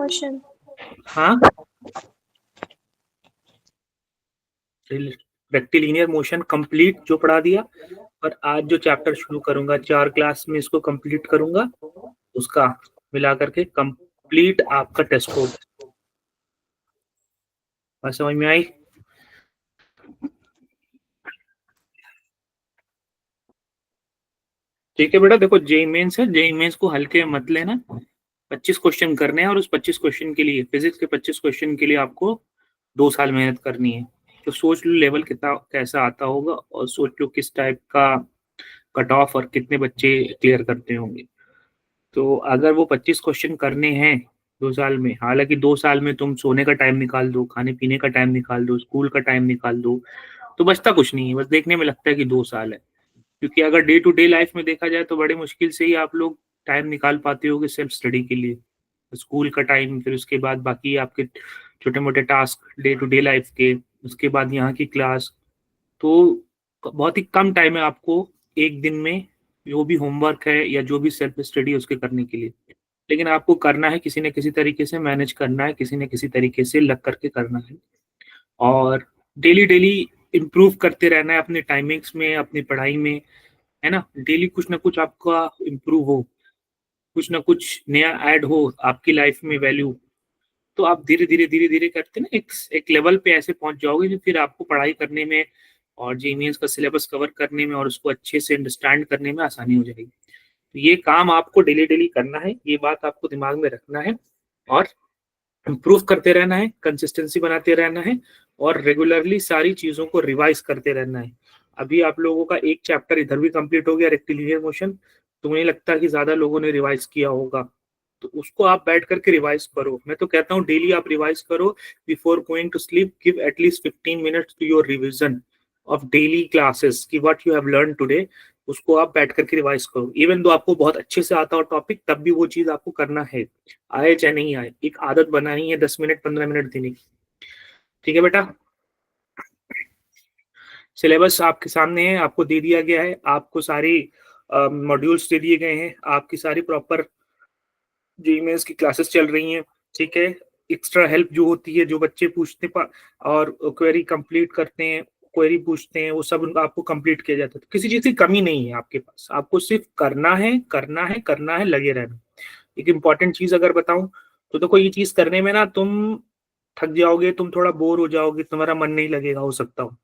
Motion. हाँ, rectilinear motion complete जो पढ़ा दिया, और आज जो चैप्टर शुरू करूंगा 4 क्लास में इसको कंप्लीट करूंगा, उसका मिला करके कंप्लीट आपका टेस्ट होगा। बात समझ में आई? ठीक है बेटा, देखो जेईई मेंस है, जेईई मेंस को हल्के में मत लेना। 25 क्वेश्चन करने हैं और उस 25 क्वेश्चन के लिए, फिजिक्स के 25 क्वेश्चन के लिए आपको 2 साल मेहनत करनी है। तो सोच लो लेवल कितना कैसा आता होगा, और सोच लो किस टाइप का कट ऑफ और कितने बच्चे क्लियर करते होंगे। तो अगर वो 25 क्वेश्चन करने हैं 2 साल में, हालांकि 2 साल में तुम सोने का टाइम निकाल दो, खाने पीने का टाइम निकाल दो, स्कूल का टाइम निकाल दो, तो बचता कुछ नहीं है। बस देखने में लगता है कि 2 साल है, क्योंकि अगर डे टू डे लाइफ में देखा जाए तो बड़े मुश्किल से ही आप लोग टाइम निकाल पाते होगे सेल्फ स्टडी के लिए। स्कूल का टाइम, फिर उसके बाद बाकी आपके छोटे मोटे task day to day life के, उसके बाद यहाँ की क्लास, तो बहुत ही कम टाइम है आपको एक दिन में जो भी होमवर्क है या जो भी सेल्फ स्टडी है उसके करने के लिए। लेकिन आपको करना है, किसी न किसी तरीके से मैनेज करना है, किसी न किसी तरीके से लग करके करना है, और डेली डेली इम्प्रूव करते रहना है अपने टाइमिंग्स में, अपनी पढ़ाई में, है ना। डेली कुछ ना कुछ आपका इम्प्रूव हो, कुछ ना कुछ नया ऐड हो आपकी लाइफ में वैल्यू, तो आप धीरे धीरे धीरे धीरे करते ना एक लेवल पे ऐसे पहुंच जाओगे जो फिर आपको पढ़ाई करने में और जेईई का सिलेबस कवर करने में और उसको अच्छे से अंडरस्टैंड करने में आसानी हो जाएगी। तो ये काम आपको डेली डेली करना है, ये बात आपको दिमाग में रखना है, और इम्प्रूव करते रहना है, कंसिस्टेंसी बनाते रहना है, और रेगुलरली सारी चीजों को रिवाइज करते रहना है। अभी आप लोगों का एक चैप्टर इधर भी कंप्लीट हो गया, रेक्टिलिनियर मोशन, तो मुझे लगता है कि ज्यादा लोगों ने रिवाइज किया होगा, तो उसको आप बैठ करके रिवाइज करो। मैं तो कहता हूँ डेली आप रिवाइज करो। Before going to sleep give at least 15 minutes to your revision of daily classes की what you have learn today, उसको आप बैठ करके रिवाइज करो। इवन दो आपको बहुत अच्छे से आता हो टॉपिक, तब भी वो चीज आपको करना है, आए चाहे नहीं आए। एक आदत बनानी है 10 मिनट 15 मिनट देने की। ठीक है बेटा, सिलेबस आपके सामने है, आपको दे दिया गया है, आपको सारी मॉड्यूल्स दे दिए गए हैं, आपकी सारी प्रॉपर जेईई की क्लासेस चल रही हैं। ठीक है, एक्स्ट्रा हेल्प जो होती है, जो बच्चे पूछते और क्वेरी कंप्लीट करते हैं, क्वेरी पूछते हैं, वो सब आपको कंप्लीट किया जाता है। तो किसी चीज की कमी नहीं है आपके पास, आपको सिर्फ करना है करना है करना है, लगे रहना। एक इम्पॉर्टेंट चीज अगर बताऊं तो देखो, ये चीज करने में ना तुम थक जाओगे, तुम थोड़ा बोर हो जाओगे, तुम्हारा मन नहीं लगेगा हो सकता हो,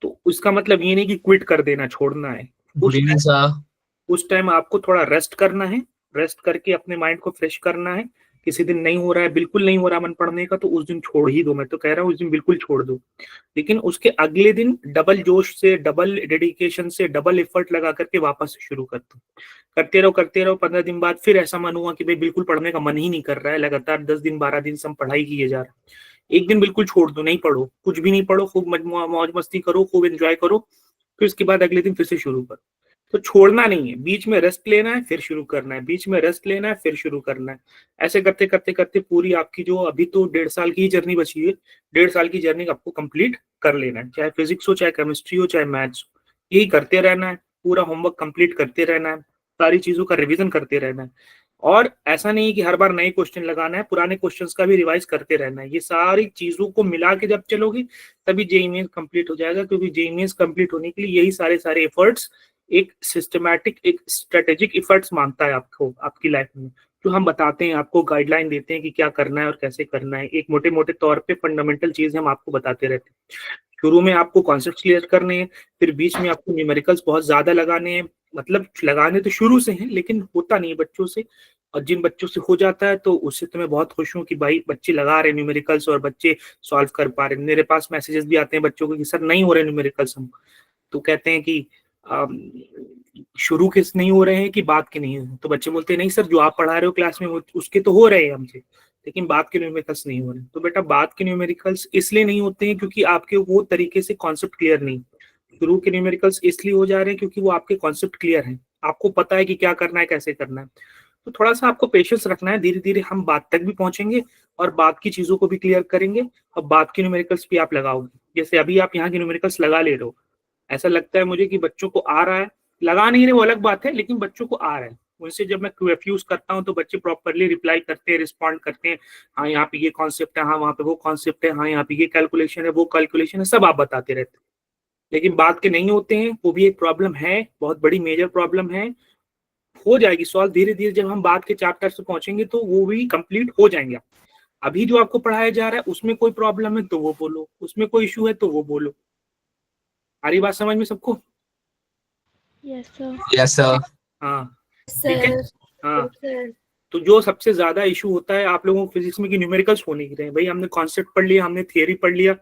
तो उसका मतलब ये नहीं कि क्विट कर देना, छोड़ना है। Good evening sir. उस टाइम आपको थोड़ा रेस्ट करना है, रेस्ट करके अपने माइंड को फ्रेश करना है। किसी दिन नहीं हो रहा है, बिल्कुल नहीं हो रहा मन पढ़ने का, तो उस दिन छोड़ ही दो। मैं तो कह रहा हूँ उस दिन बिल्कुल छोड़ दो, लेकिन उसके अगले दिन डबल जोश से, डबल डेडिकेशन से, डबल एफर्ट लगा करके वापस से शुरू कर दो। करते रहो 15 दिन बाद फिर ऐसा मन हुआ कि भाई बिल्कुल पढ़ने का मन ही नहीं कर रहा है, लगातार 10 दिन 12 दिन से हम पढ़ाई किए जा रहे हैं, एक दिन बिल्कुल छोड़ दो, नहीं पढ़ो, कुछ भी नहीं पढ़ो, खूब मौज मस्ती करो, खूब एंजॉय करो, फिर उसके बाद अगले दिन फिर से शुरू करो। तो छोड़ना नहीं है, बीच में रेस्ट लेना है, फिर शुरू करना है, बीच में रेस्ट लेना है, फिर शुरू करना है। ऐसे करते करते करते पूरी आपकी जो अभी तो 1.5 साल की ही जर्नी बची है, 1.5 साल की जर्नी आपको कंप्लीट कर लेना है, चाहे फिजिक्स हो, चाहे केमिस्ट्री हो, चाहे मैथ्स हो, यही करते रहना है। पूरा होमवर्क कंप्लीट करते रहना है, सारी चीजों का रिविजन करते रहना है, और ऐसा नहीं कि हर बार नए क्वेश्चन लगाना है, पुराने क्वेश्चंस का भी रिवाइज करते रहना है। ये सारी चीजों को मिला के जब चलोगे तभी जेईई मेंस कंप्लीट हो जाएगा, क्योंकि जेईई मेंस कंप्लीट होने के लिए यही सारे एफर्ट्स एक सिस्टमैटिक, एक स्ट्रेटेजिक एफर्ट्स मांगता है आपको आपकी लाइफ में, जो हम बताते हैं, आपको गाइडलाइन देते हैं कि क्या करना है और कैसे करना है। एक मोटे मोटे तौर पे फंडामेंटल चीज हम आपको बताते रहते हैं। शुरू में आपको कॉन्सेप्ट क्लियर करने हैं, फिर बीच में आपको न्यूमेरिकल्स बहुत ज्यादा लगाने हैं, मतलब लगाने तो शुरू से हैं लेकिन होता नहीं है बच्चों से, और जिन बच्चों से हो जाता है तो उससे तो मैं बहुत खुश हूँ कि भाई बच्चे लगा रहे न्यूमेरिकल्स और बच्चे सॉल्व कर पा रहे हैं। मेरे पास मैसेजेस भी आते हैं बच्चों को कि सर नहीं हो रहे न्यूमेरिकल्स, हम तो कहते हैं कि शुरू के नहीं हो रहे हैं कि बाद के नहीं हो, तो बच्चे बोलते हैं नहीं सर जो आप पढ़ा रहे हो क्लास में वो उसके तो हो रहे हैं हमसे, लेकिन बाद के न्यूमेरिकल्स नहीं हो रहे। तो बेटा बाद के न्यूमेरिकल्स इसलिए नहीं होते हैं क्योंकि आपके वो तरीके से कॉन्सेप्ट क्लियर नहीं। शुरू के न्यूमेरिकल्स इसलिए हो जा रहे हैं क्योंकि वो आपके कॉन्सेप्ट क्लियर है, आपको पता है कि क्या करना है, कैसे करना है। तो थोड़ा सा आपको पेशेंस रखना है, धीरे धीरे हम बात तक भी पहुंचेंगे और बात की चीजों को भी क्लियर करेंगे, और बात के न्यूमेरिकल्स भी आप लगाओगे। जैसे अभी आप यहाँ के न्यूमेरिकल्स लगा ले रहे हो, ऐसा लगता है मुझे कि बच्चों को आ रहा है, लगा नहीं रहे वो अलग बात है, लेकिन बच्चों को आ रहा है। उनसे जब मैं QF यूज करता हूँ तो बच्चे प्रॉपरली रिप्लाई करते हैं, रिस्पॉन्ड करते हैं, हाँ यहाँ पे ये कॉन्सेप्ट है, हाँ वहाँ पे वो कॉन्सेप्ट है, हाँ यहाँ पे ये कैलकुलेशन है, वो कैलकुलेशन है, सब आप बताते रहते हैं। लेकिन बात के नहीं होते हैं, वो भी एक प्रॉब्लम है, बहुत बड़ी मेजर प्रॉब्लम है। हो जाएगी सॉल्व धीरे धीरे, जब हम बात के चैप्टर से पहुंचेंगे तो वो भी कंप्लीट हो जाएंगे। अभी जो आपको पढ़ाया जा रहा है उसमें कोई प्रॉब्लम है तो वो बोलो, उसमें कोई इशू है तो वो बोलो। आ रही बात समझ में सबको? Yes sir. Yes sir. हाँ ठीक है। हाँ सर तो जो सबसे ज्यादा इशू होता है आप लोगों को फिजिक्स में कि न्यूमेरिकल्स होने की रहे, भाई हमने कॉन्सेप्ट पढ़ लिया, हमने थियरी पढ़ लिया,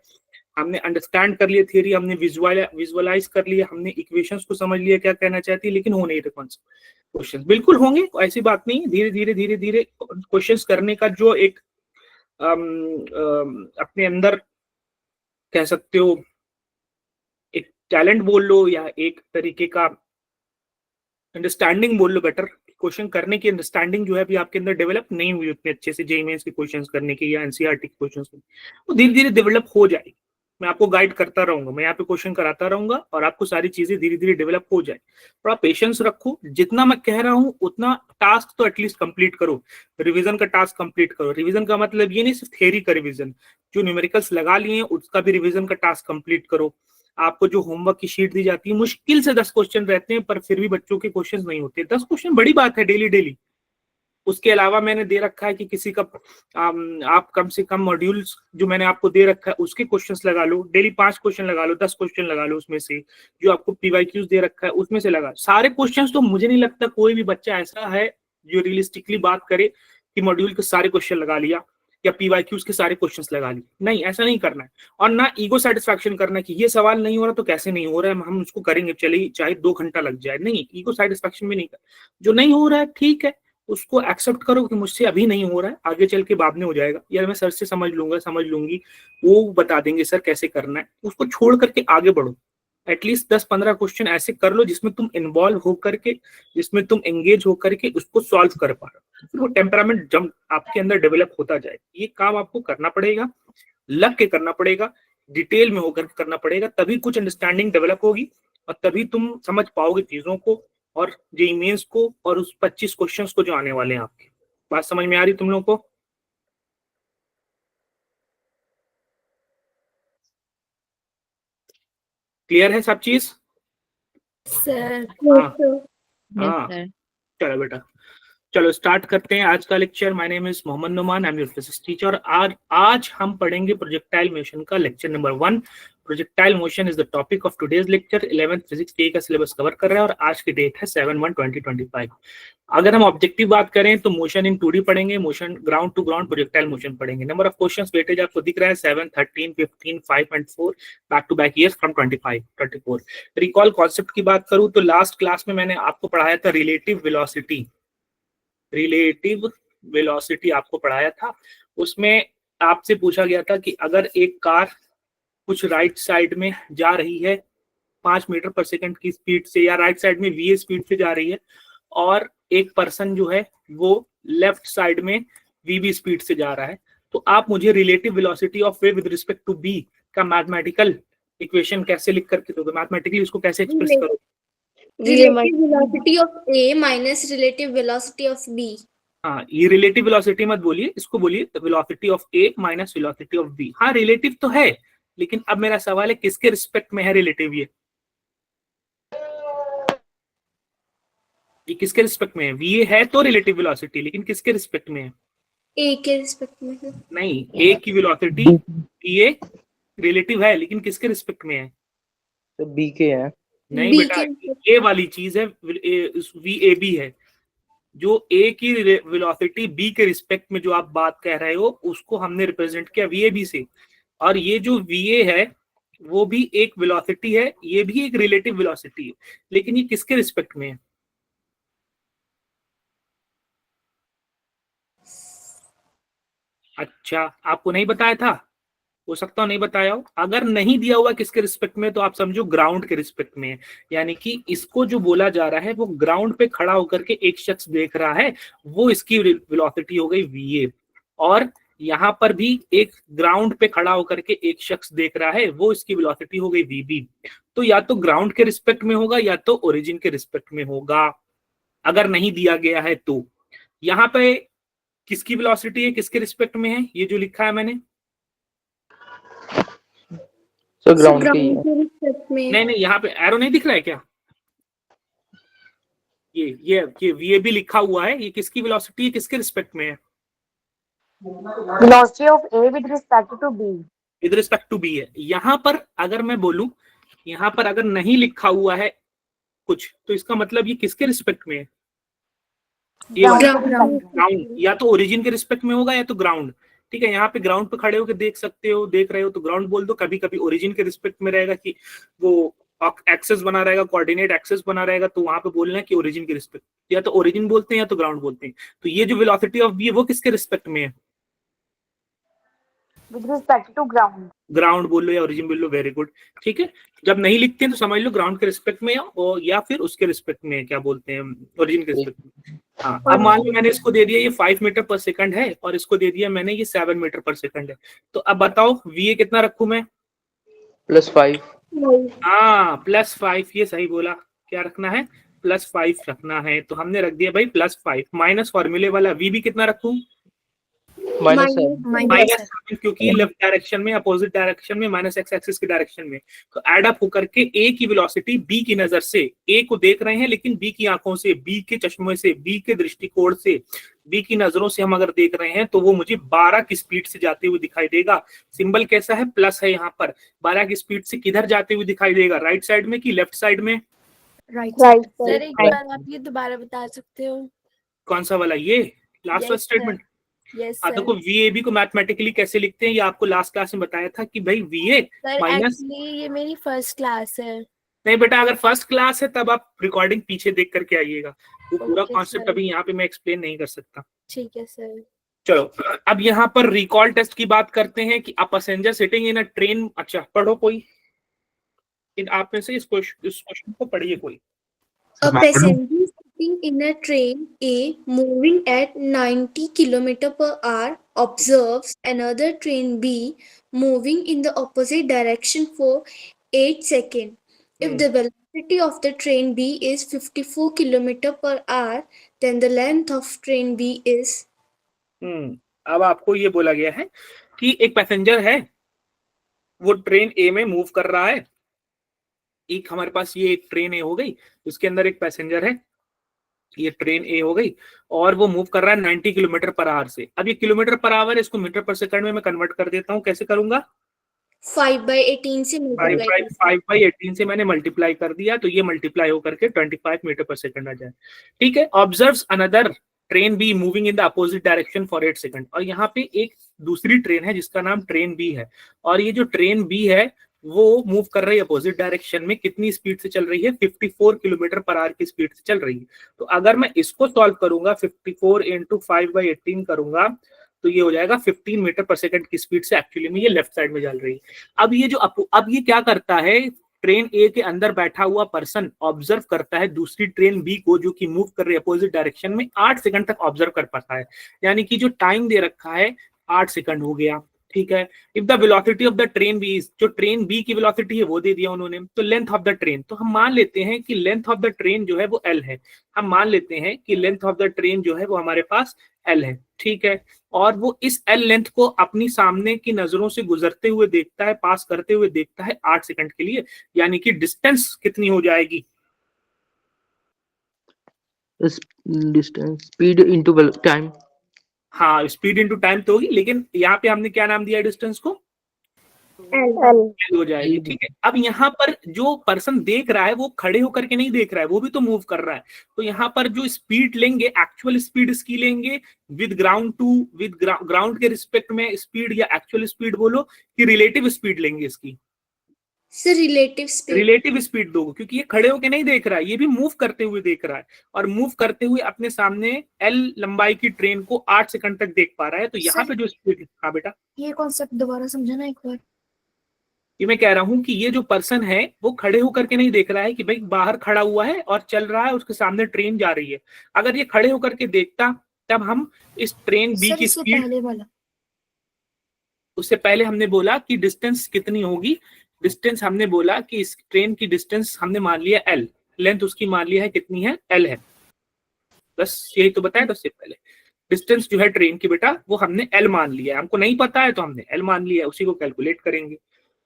हमने अंडरस्टैंड कर लिया थियरी, हमने विजुअलाइज कर लिया, हमने इक्वेशंस को समझ लिया क्या कहना चाहती है, लेकिन हो नहीं रहे कॉन्सेप्ट। क्वेश्चन बिल्कुल होंगे, ऐसी बात नहीं है, धीरे धीरे धीरे धीरे क्वेश्चंस करने का जो एक अपने अंदर कह सकते हो एक टैलेंट बोल लो या एक तरीके का अंडरस्टैंडिंग बोल लो, बेटर क्वेश्चन करने की अंडरस्टैंडिंग जो है अभी आपके अंदर डेवलप नहीं हुई उतने अच्छे से जेईई मेंस के क्वेश्चंस करने की या एनसीईआरटी के क्वेश्चंस की, वो धीरे धीरे डेवलप हो जाएगी। मैं आपको गाइड करता रहूंगा, मैं यहाँ पे क्वेश्चन कराता रहूंगा और आपको सारी चीजें धीरे धीरे डेवलप हो जाए। थोड़ा पेशेंस रखो, जितना मैं कह रहा हूँ उतना टास्क तो एटलीस्ट कंप्लीट करो, रिवीजन का टास्क कंप्लीट करो। रिवीजन का मतलब ये नहीं सिर्फ थ्योरी का रिवीजन, जो न्यूमेरिकल्स लगा लिए हैं उसका भी रिवीजन का टास्क कंप्लीट करो। आपको जो होमवर्क की शीट दी जाती है मुश्किल से 10 क्वेश्चन रहते हैं, पर फिर भी बच्चों के क्वेश्चन नहीं होते। 10 क्वेश्चन बड़ी बात है डेली डेली। उसके अलावा मैंने दे रखा है कि किसी का आप कम से कम मॉड्यूल्स जो मैंने आपको दे रखा है उसके क्वेश्चंस लगा लो, डेली 5 क्वेश्चन लगा लो, 10 क्वेश्चन लगा लो, उसमें से जो आपको PYQs दे रखा है उसमें से लगा सारे क्वेश्चंस। तो मुझे नहीं लगता कोई भी बच्चा ऐसा है जो रियलिस्टिकली बात करे कि मॉड्यूल के सारे क्वेश्चन लगा लिया या PYQs के सारे क्वेश्चंस लगा लिए। नहीं, ऐसा नहीं करना है। और ना ईगो सेटिस्फैक्शन करना है कि ये सवाल नहीं हो रहा तो कैसे नहीं हो रहा है, हम उसको करेंगे, चलिए चाहे 2 घंटा लग जाए। नहीं, ईगो सेटिस्फैक्शन भी नहीं कर। जो नहीं हो रहा है ठीक है, उसको एक्सेप्ट करो कि मुझसे अभी नहीं हो रहा है, आगे चल के बाद में हो जाएगा, या मैं सर से समझ लूंगा, समझ लूंगी, वो बता देंगे सर कैसे करना है। उसको छोड़ करके आगे बढ़ो। एटलीस्ट 10-15 क्वेश्चन ऐसे कर लो जिसमें तुम इन्वॉल्व होकर के, जिसमें तुम एंगेज होकर के उसको सॉल्व कर पा रहे हो, फिर वो टेम्परामेंट जम आपके अंदर डेवलप होता जाए। ये काम आपको करना पड़ेगा, लग के करना पड़ेगा, डिटेल में होकर के करना पड़ेगा, तभी कुछ अंडरस्टैंडिंग डेवलप होगी और तभी तुम समझ पाओगे चीजों को और जेईई मेंस को और उस 25 क्वेश्चंस को जो आने वाले हैं आपके। बात समझ में आ रही तुम लोगों को? क्लियर है सब चीज? सर। हाँ यस हाँ, सर। चलो बेटा, चलो स्टार्ट करते हैं आज का lecture. My name is Mohammad Numan, I am your physics teacher. आज हम पढ़ेंगे प्रोजेक्टाइल मोशन का lecture number 1। Projectile motion is the topic of today's lecture. 11th physics के का सिलेबस कवर कर रहा है और आज की डेट है 7/1/2025। अगर हम ऑब्जेक्टिव बात करें तो मोशन इन 2D पढ़ेंगे, motion ground to ground projectile motion पढ़ेंगे। नंबर ऑफ क्वेश्चंस वेटेज आपको दिख रहा है 7, 13, 15, 5 and 4 back to back years from 25, 24। Recall concept की बात करूं तो लास्ट क्लास में मैंने आपको पढ़ाया था रिलेटिव वेलोसिटी। रिलेटिव वेलोसिटी आपको पढ़ाया था। उसमें आपसे पूछा गया था कि अगर एक कार कुछ राइट साइड में जा रही है 5 मीटर पर सेकंड की स्पीड से, या राइट साइड में VA स्पीड से जा रही है, और एक पर्सन जो है वो लेफ्ट साइड में VB स्पीड से जा रहा है, तो आप मुझे रिलेटिव वेलोसिटी ऑफ वे विद रिस्पेक्ट टू B का मैथमेटिकल इक्वेशन कैसे लिख करके दोगे, मैथमेटिकली उसको कैसे एक्सप्रेस करोगे? Relative velocity of A minus relative velocity of B. हाँ, ये रिलेटिव वेलोसिटी मत बोलिए, इसको बोलिए velocity of A minus velocity of B. हाँ रिलेटिव तो है, लेकिन अब मेरा सवाल है किसके रिस्पेक्ट में है रिलेटिव? ये किसके रिस्पेक्ट में है? वी है तो रिलेटिव वेलोसिटी, लेकिन किसके रिस्पेक्ट में है? A के रिस्पेक्ट में है। नहीं, ए की वेलोसिटी ये रिलेटिव है, लेकिन किसके रिस्पेक्ट में है? तो बी के है। नहीं B बेटा, के ए वाली चीज है, VAB है। जो ए की वेलोसिटी बी के रिस्पेक्ट में जो आप बात कह रहे हो उसको हमने रिप्रेजेंट किया VAB से। और ये जो VA है वो भी एक वेलोसिटी है, ये भी एक रिलेटिव वेलोसिटी है, लेकिन ये किसके रिस्पेक्ट में है? अच्छा, आपको नहीं बताया था? हो सकता है नहीं बताया हो। अगर नहीं दिया हुआ किसके रिस्पेक्ट में तो आप समझो ग्राउंड के रिस्पेक्ट में है। यानी कि इसको जो बोला जा रहा है वो ग्राउंड पे खड़ा होकर के एक शख्स देख रहा है, वो इसकी वेलोसिटी हो गई VA। और यहाँ पर भी एक ग्राउंड पे खड़ा होकर के एक शख्स देख रहा है, वो इसकी वेलोसिटी हो गई VB। तो या तो ग्राउंड के रिस्पेक्ट में होगा या तो ओरिजिन के रिस्पेक्ट में होगा। अगर नहीं दिया गया है तो यहाँ पे किसकी वेलोसिटी है, किसके रिस्पेक्ट में है, ये जो लिखा है मैंने? सर ग्राउंड की है। के रिस्पेक्ट में। नहीं नहीं, यहाँ पे एरो नहीं दिख रहा है क्या? ये VAB लिखा हुआ है, ये किसकी वेलोसिटी है, किसके रिस्पेक्ट में है? Velocity of A with respect to B. With respect to B है। यहाँ पर अगर मैं बोलूं, यहाँ पर अगर नहीं लिखा हुआ है कुछ, तो इसका मतलब ये किसके रिस्पेक्ट में है? ये ग्राउंड, या तो ओरिजिन के रिस्पेक्ट में होगा या तो ग्राउंड। ठीक है, यहाँ पे ग्राउंड पे खड़े होकर देख सकते हो, देख रहे हो तो ग्राउंड बोल दो। कभी कभी ओरिजिन के रिस्पेक्ट में रहेगा कि वो एक्सेस बना रहेगा, कोऑर्डिनेट एक्सेस बना रहेगा, तो वहां पे बोलना है कि ओरिजिन के रिस्पेक्ट, या तो ओरिजिन बोलते हैं या तो ग्राउंड बोलते हैं। तो ये जो वेलोसिटी ऑफ बी है वो किसके रिस्पेक्ट में है? With respect to ground. Ground बोल लो या ओरिजिन बोल लो, वेरी गुड। ठीक है, जब नहीं लिखते हैं तो समझ लो ग्राउंड के रिस्पेक्ट में है, और या फिर उसके रिस्पेक्ट में है, क्या बोलते हैं, ओरिजिन के रिस्पेक्ट में। हाँ, अब मान लो मैंने इसको दे दिया ये 5 मीटर पर सेकंड है, और इसको दे दिया मैंने ये 7 मीटर पर सेकंड है। तो अब बताओ VA कितना रखूं मैं? +5। हाँ, +5, ये सही बोला। क्या रखना है? +5 रखना है। तो हमने रख दिया भाई +5। माइनस फॉर्मूले वाला VB कितना रखूं? -7। -7, क्योंकि लेफ्ट डायरेक्शन में, अपोजिट डायरेक्शन में, माइनस एक्स एक्सिस की डायरेक्शन में। तो एड अप होकर के A की वेलोसिटी B की नजर से, A को देख रहे हैं लेकिन B की आंखों से, B के चश्मे से, B के दृष्टिकोण से, B की नजरों से हम अगर देख रहे हैं तो वो मुझे 12 की स्पीड से जाते हुए दिखाई देगा। सिंबल कैसा है? प्लस है यहाँ पर। 12 की स्पीड से किधर जाते हुए दिखाई देगा? राइट साइड में कि लेफ्ट साइड में? Right. सर एक बार आप ये दोबारा बता सकते हो? कौन सा वाला? ये लास्ट वाला स्टेटमेंट? यस हाँ, देखो VAB को मैथमेटिकली कैसे लिखते हैं ये आपको लास्ट क्लास में बताया था कि भाई VA सर, माइनस। एक्चुअली ये मेरी फर्स्ट क्लास है। नहीं बेटा, अगर फर्स्ट क्लास है तब आप रिकॉर्डिंग पीछे देख करके आइएगा, वो पूरा Okay, कॉन्सेप्ट sir. अभी यहाँ पे मैं एक्सप्लेन नहीं कर सकता। ठीक है सर। चलो, अब यहाँ पर रिकॉल टेस्ट की बात करते हैं कि a passenger sitting in a train. अच्छा, पढ़ो कोई, इन आप में से इस क्वेश्चन को पढ़िए कोई। A passenger sitting in a train A moving at 90 km per hour observes another train B moving in the opposite direction for 8 seconds. If the velocity of the train B is 54 km per hour, then the length of train B is. अब आपको ये बोला गया है कि एक passenger है, वो ट्रेन A में मूव कर रहा है। एक हमारे पास ये एक ट्रेन A हो गई, उसके अंदर एक पैसेंजर है, ये ट्रेन A हो गई, और वो मूव कर रहा है 90 किलोमीटर पर आवर से। अब ये किलोमीटर पर आवर, इसको मीटर पर सेकंड में मैं कन्वर्ट कर देता हूँ। कैसे करूंगा? 5/18 से multiply 5/18 से मैंने मल्टीप्लाई कर दिया, तो ये मल्टीप्लाई होकर के 25 मीटर पर सेकंड आ जाए। ठीक है, observes another train be moving in the opposite direction for 8 second. और यहाँ पे एक दूसरी ट्रेन है जिसका नाम ट्रेन बी है, और ये जो ट्रेन बी है वो मूव कर रही है अपोजिट डायरेक्शन में। कितनी स्पीड से चल रही है? 54 किलोमीटर पर आवर की स्पीड से चल रही है। तो अगर मैं इसको सॉल्व करूंगा, 54 × 5/18 करूंगा, तो ये हो जाएगा 15 मीटर पर सेकंड की स्पीड से एक्चुअली में ये लेफ्ट साइड में चल रही है। अब ये जो अब ये क्या करता है, ट्रेन ए के अंदर बैठा हुआ पर्सन ऑब्जर्व करता है दूसरी ट्रेन बी को, जो कि मूव कर रही है अपोजिट डायरेक्शन में, 8 सेकंड तक ऑब्जर्व कर पाता है। यानी कि जो टाइम दे रखा है 8 सेकंड हो गया। ठीक है, if the velocity of the train B, जो ट्रेन बी की वेलोसिटी है वो दे दिया उन्होंने, तो लेंथ ऑफ द ट्रेन, तो हम मान लेते हैं कि लेंथ ऑफ द ट्रेन जो है वो L है। हम मान लेते हैं कि लेंथ ऑफ द ट्रेन जो है वो हमारे पास L है। ठीक है, और वो इस L लेंथ को अपनी सामने की नजरों से गुजरते हुए देखता है, पास करते हुए देखता है 8 सेकंड के लिए। यानी कि डिस्टेंस कितनी हो जाएगी? Distance, speed into time. हाँ, स्पीड इनटू टाइम तो होगी, लेकिन यहाँ पे हमने क्या नाम दिया डिस्टेंस को? L. हो जाएगी। ठीक है, अब यहाँ पर जो पर्सन देख रहा है वो खड़े होकर के नहीं देख रहा है, वो भी तो मूव कर रहा है। तो यहाँ पर जो स्पीड लेंगे, एक्चुअल स्पीड इसकी लेंगे विद ग्राउंड के रिस्पेक्ट में स्पीड, या एक्चुअल स्पीड बोलो कि रिलेटिव स्पीड लेंगे इसकी? से रिलेटिव स्पीड। रिलेटिव स्पीड दोगे, क्योंकि ये खड़े होकर नहीं देख रहा है, ये भी मूव करते हुए देख रहा है, और मूव करते हुए अपने सामने L लंबाई की ट्रेन को 8 सेकंड तक देख पा रहा है। तो यहाँ पे जो स्पीड, हाँ बेटा ये कॉन्सेप्ट दोबारा समझाना एक बार। ये मैं कह रहा हूं कि ये जो पर्सन है वो खड़े होकर के नहीं देख रहा है कि भाई बाहर खड़ा हुआ है और चल रहा है, उसके सामने ट्रेन जा रही है। अगर ये खड़े होकर के देखता, तब हम इस ट्रेन बी की स्पीड, पहले वाला, उससे पहले हमने बोला कि डिस्टेंस कितनी होगी। डिस्टेंस हमने बोला कि इस ट्रेन की डिस्टेंस हमने मान लिया L, लेंथ उसकी मान लिया है कितनी है? L है। बस यही तो बताया था उससे पहले। डिस्टेंस जो है ट्रेन की बेटा वो हमने एल मान लिया है, हमको नहीं पता है तो हमने एल मान लिया है, उसी को कैलकुलेट करेंगे।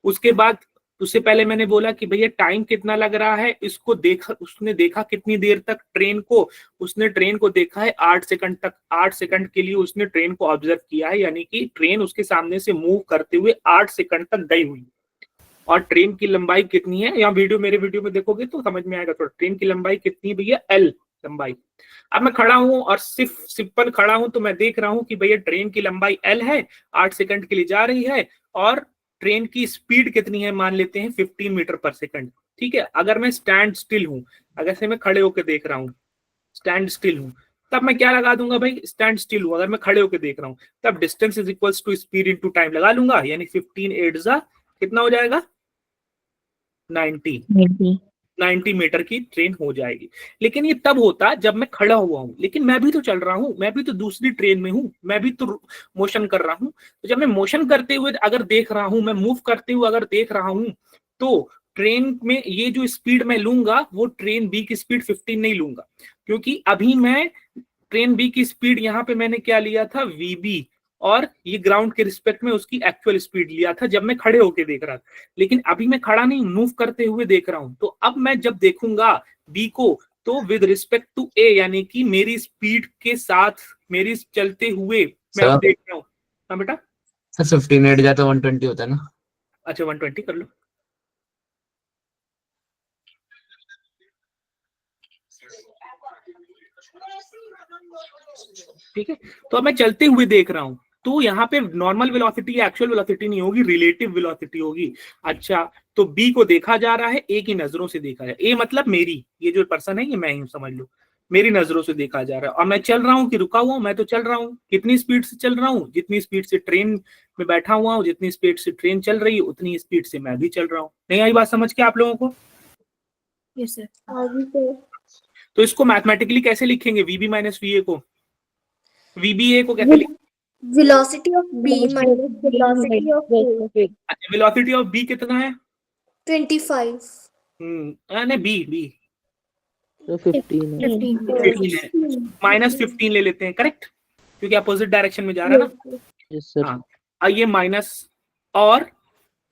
उसके बाद उससे पहले मैंने बोला कि भैया टाइम कितना लग रहा है, इसको देखा, उसने देखा कितनी देर तक ट्रेन को, उसने ट्रेन को देखा है 8 सेकंड तक। 8 सेकंड के लिए उसने ट्रेन को ऑब्जर्व किया है, यानी कि ट्रेन उसके सामने से मूव करते हुए 8 सेकंड तक गई हुई। और ट्रेन की लंबाई कितनी है, यहाँ वीडियो, मेरे वीडियो में देखोगे तो समझ में आएगा थोड़ा। ट्रेन की लंबाई कितनी भैया, एल लंबाई। अब मैं खड़ा हूं और सिर्फ सिंपल खड़ा हूं तो मैं देख रहा हूं कि भैया ट्रेन की लंबाई एल है, 8 सेकंड के लिए जा रही है, और ट्रेन की स्पीड कितनी है, मान लेते हैं 15 मीटर पर सेकंड। ठीक है, अगर मैं स्टैंड स्टिल हूं, अगर से मैं खड़े होकर देख रहा हूं, स्टैंड स्टिल हूं, तब मैं क्या लगा दूंगा भाई, स्टैंड स्टिल हूं, अगर मैं खड़े होकर देख रहा हूं तब distance is equals to speed into time लगा लूंगा, यानी 15 8 कितना हो जाएगा, 90 मीटर की ट्रेन हो जाएगी। लेकिन ये तब होता जब मैं खड़ा हुआ हूं, लेकिन मैं भी तो चल रहा हूं, मैं भी तो दूसरी ट्रेन में हूं, मैं भी तो मोशन कर रहा हूं। तो जब मैं मोशन करते हुए अगर देख रहा हूं, मैं मूव करते हुए अगर देख रहा हूं, तो ट्रेन में ये जो स्पीड मैं लूंगा वो ट्रेन बी की स्पीड 15 नहीं लूंगा, क्योंकि अभी मैं ट्रेन बी की स्पीड यहाँ पे मैंने क्या लिया था, वीबी, और ये ग्राउंड के रिस्पेक्ट में उसकी एक्चुअल स्पीड लिया था जब मैं खड़े होके देख रहा था। लेकिन अभी मैं खड़ा नहीं, मूव करते हुए देख रहा हूं, तो अब मैं जब देखूंगा बी को, तो विद रिस्पेक्ट टू ए, यानी कि मेरी स्पीड के साथ मेरी चलते हुए मैं अब देख रहा हूँ। हाँ बेटा, सर 15 8 जाए तो 120 होता है ना। अच्छा 120 कर लो। ठीक है, तो अब मैं चलते हुए देख रहा हूं, तो यहाँ पे नॉर्मल वेलोसिटी या एक्चुअल वेलोसिटी नहीं होगी, रिलेटिव वेलोसिटी होगी। अच्छा, तो बी को देखा जा रहा है ए की नजरों से देखा है, ए मतलब मेरी, ये जो पर्सन है ये मैं ही समझ लो, मेरी नजरों से देखा जा रहा है। और मैं चल रहा हूँ कि रुका हुआ हूं, मैं तो चल रहा हूँ। कितनी स्पीड से चल रहा हूँ, जितनी स्पीड से ट्रेन में बैठा हुआ हूँ, जितनी स्पीड से ट्रेन चल रही है उतनी स्पीड से मैं भी चल रहा हूँ। नहीं आई बात समझ के आप लोगों को? Yes sir. तो इसको मैथमेटिकली कैसे लिखेंगे, वीबी माइनस वी ए को, वीबी ए को कैसे लिखेंगे? Velocity of B minus velocity of A. Velocity of B कितना है? 25. नहीं बी So 15 है। 15 है, माइनस 15 ले लेते हैं, करेक्ट, क्योंकि अपोजिट डायरेक्शन में जा रहा है ना। Yes sir. हाँ, आइए माइनस, और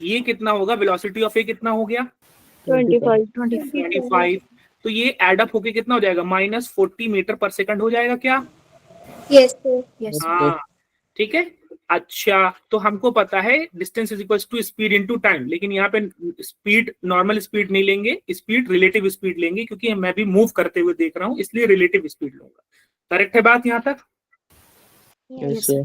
ये कितना होगा, वेलोसिटी ऑफ ए कितना हो गया, 25, तो ये एड अप होके कितना हो जाएगा, माइनस 40 मीटर पर सेकंड हो जाएगा क्या? Yes, sir. यस हाँ ठीक है। अच्छा, तो हमको पता है distance is equal to speed into time, लेकिन यहाँ पे स्पीड नॉर्मल स्पीड नहीं लेंगे, स्पीड रिलेटिव स्पीड लेंगे, क्योंकि मैं भी मूव करते हुए देख रहा हूँ, इसलिए रिलेटिव स्पीड लूंगा। करेक्ट है बात यहाँ तक? Yes sir.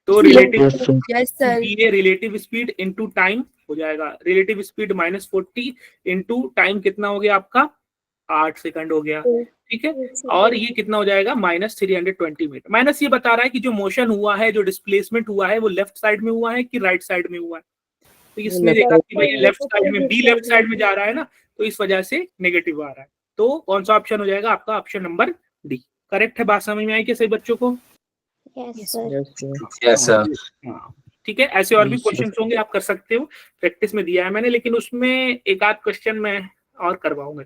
तो relative Yes sir. Yes sir. ये रिलेटिव स्पीड इनटू टाइम हो जाएगा, relative speed minus 40 into time कितना हो गया आपका, 8 सेकंड हो गया। ठीक है, और ये कितना हो जाएगा, माइनस 320 मीटर। माइनस ये बता रहा है कि जो मोशन हुआ है, जो डिस्प्लेसमेंट हुआ है, वो लेफ्ट साइड में हुआ है कि राइट साइड में हुआ है। तो इसने देखा कि भाई लेफ्ट साइड में, बी लेफ्ट साइड में जा रहा है ना, तो इस वजह से नेगेटिव आ रहा है। तो कौन सा ऑप्शन हो जाएगा आपका, ऑप्शन नंबर डी। करेक्ट है, बात समझ में आई कि सही बच्चों को? Yes sir. Yes sir. हाँ ठीक है, ऐसे और भी Yes, sir. क्वेश्चन होंगे, आप कर सकते हो, प्रैक्टिस में दिया है मैंने, लेकिन उसमें एक आध क्वेश्चन मैं और करवाऊंगा।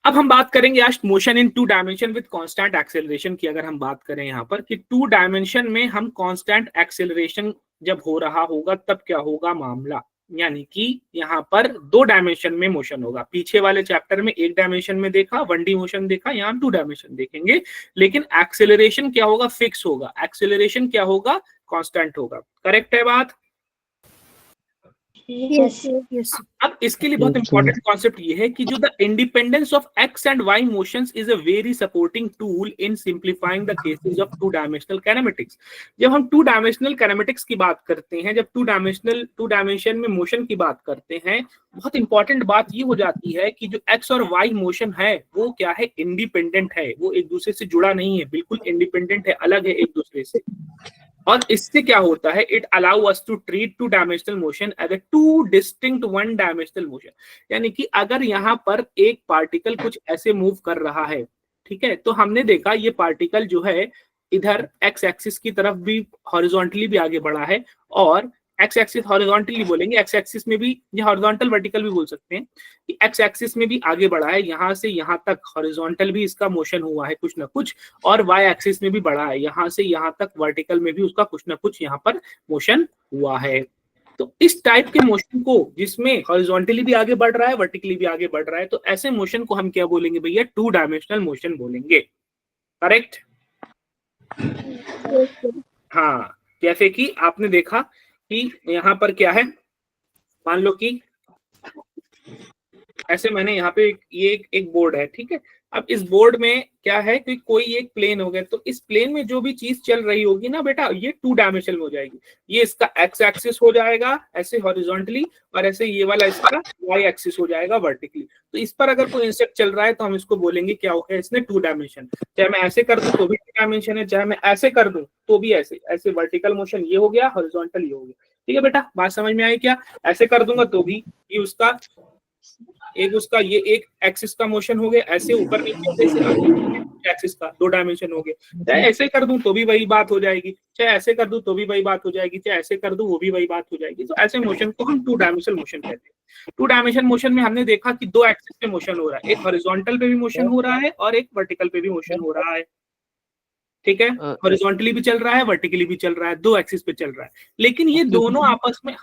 अब हम बात करेंगे आज motion in 2 dimension with constant acceleration की। अगर हम बात करें यहाँ पर कि 2 डायमेंशन में हम कांस्टेंट एक्सेलरेशन जब हो रहा होगा तब क्या होगा मामला, यानी कि यहाँ पर 2 डायमेंशन में मोशन होगा। पीछे वाले चैप्टर में 1 डायमेंशन में देखा, 1D मोशन देखा, यहाँ 2 डायमेंशन देखेंगे, लेकिन एक्सेलरेशन क्या होगा, फिक्स होगा। एक्सेलरेशन क्या होगा, कांस्टेंट होगा। करेक्ट है बात? Yes, sir. यस अब इसके लिए बहुत इंपॉर्टेंट कॉन्सेप्ट ये है कि जो the independence of X and Y motions is a very supporting tool in simplifying the cases of 2 dimensional kinematics. जब हम 2 डायमेंशनल काइनेमेटिक्स की बात करते हैं, जब 2 डायमेंशन में मोशन की बात करते हैं, बहुत इंपॉर्टेंट बात ये हो जाती है कि जो एक्स और वाई मोशन है वो क्या है, इंडिपेंडेंट है, वो एक दूसरे से जुड़ा नहीं है, बिल्कुल इंडिपेंडेंट है, अलग है एक दूसरे से। और इससे क्या होता है, it allow us to treat 2 dimensional motion as a 2 distinct 1 dimensional motion. यानी कि अगर यहाँ पर एक पार्टिकल कुछ ऐसे मूव कर रहा है, ठीक है, तो हमने देखा ये पार्टिकल जो है इधर एक्स एक्सिस की तरफ भी हॉरिजॉन्टली भी आगे बढ़ा है और एक्स एक्सिस हॉरिजॉन्टली बोलेंगे, एक्स एक्सिस में भी, ये हॉरिजॉन्टल वर्टिकल भी बोल सकते हैं कि एक्स एक्सिस में भी आगे बढ़ा है, यहाँ से यहाँ तक हॉरिजॉन्टल भी इसका मोशन हुआ है कुछ ना कुछ, और वाई एक्सिस में भी बढ़ा है, यहाँ से यहाँ तक वर्टिकल में भी उसका कुछ ना कुछ यहाँ पर मोशन हुआ है। तो इस टाइप के मोशन को, जिसमें हॉरिजॉन्टली भी आगे बढ़ रहा है, वर्टिकली भी आगे बढ़ रहा है, तो ऐसे मोशन को हम क्या बोलेंगे भैया? 2 डायमेंशनल मोशन बोलेंगे। करेक्ट? हाँ, जैसे कि आपने देखा कि यहाँ पर क्या है, मान लो कि ऐसे मैंने यहाँ पे ये एक बोर्ड है, ठीक है। अब इस बोर्ड में क्या है कि कोई एक प्लेन हो गया, तो इस प्लेन में जो भी चीज चल रही होगी ना बेटा, ये 2 डायमेंशनल हो जाएगी। ये इसका एक्स एक्सिस हो जाएगा ऐसे हॉरिजॉन्टली, और ऐसे ये वाला इसका वाई एक्सिस हो जाएगा वर्टिकली। तो इस पर अगर कोई इंसेक्ट चल रहा है तो हम इसको बोलेंगे क्या हो गया, इसने 2 डायमेंशन। चाहे मैं ऐसे कर दूं तो भी 2 डायमेंशन है, चाहे मैं ऐसे कर दूं तो भी ऐसे, ऐसे वर्टिकल मोशन ये हो गया, हॉरिजॉन्टल ये हो गया। ठीक है बेटा, बात समझ में आई क्या? ऐसे कर दूंगा तो भी ये उसका एक, उसका ये एक एक्सिस का मोशन हो गया, ऐसे ऊपर नीचे एक्सिस का 2 डायमेंशन हो गए। चाहे ऐसे कर दूं तो भी वही बात हो जाएगी, चाहे ऐसे कर दूं तो भी वही बात हो जाएगी, चाहे ऐसे कर दूं वो भी वही बात हो जाएगी। तो ऐसे मोशन को हम 2 डायमेंशनल मोशन कहते हैं। 2 डायमेंशन मोशन में हमने देखा कि 2 एक्सिस पे मोशन हो रहा है, एक हॉरिजॉन्टल पे भी मोशन हो रहा है और एक वर्टिकल पे भी मोशन हो रहा है। ठीक है, हॉरिजॉन्टली भी चल रहा है, वर्टिकली भी चल रहा है, 2 एक्सिस पे चल रहा है। लेकिन ये दोनों आपस में,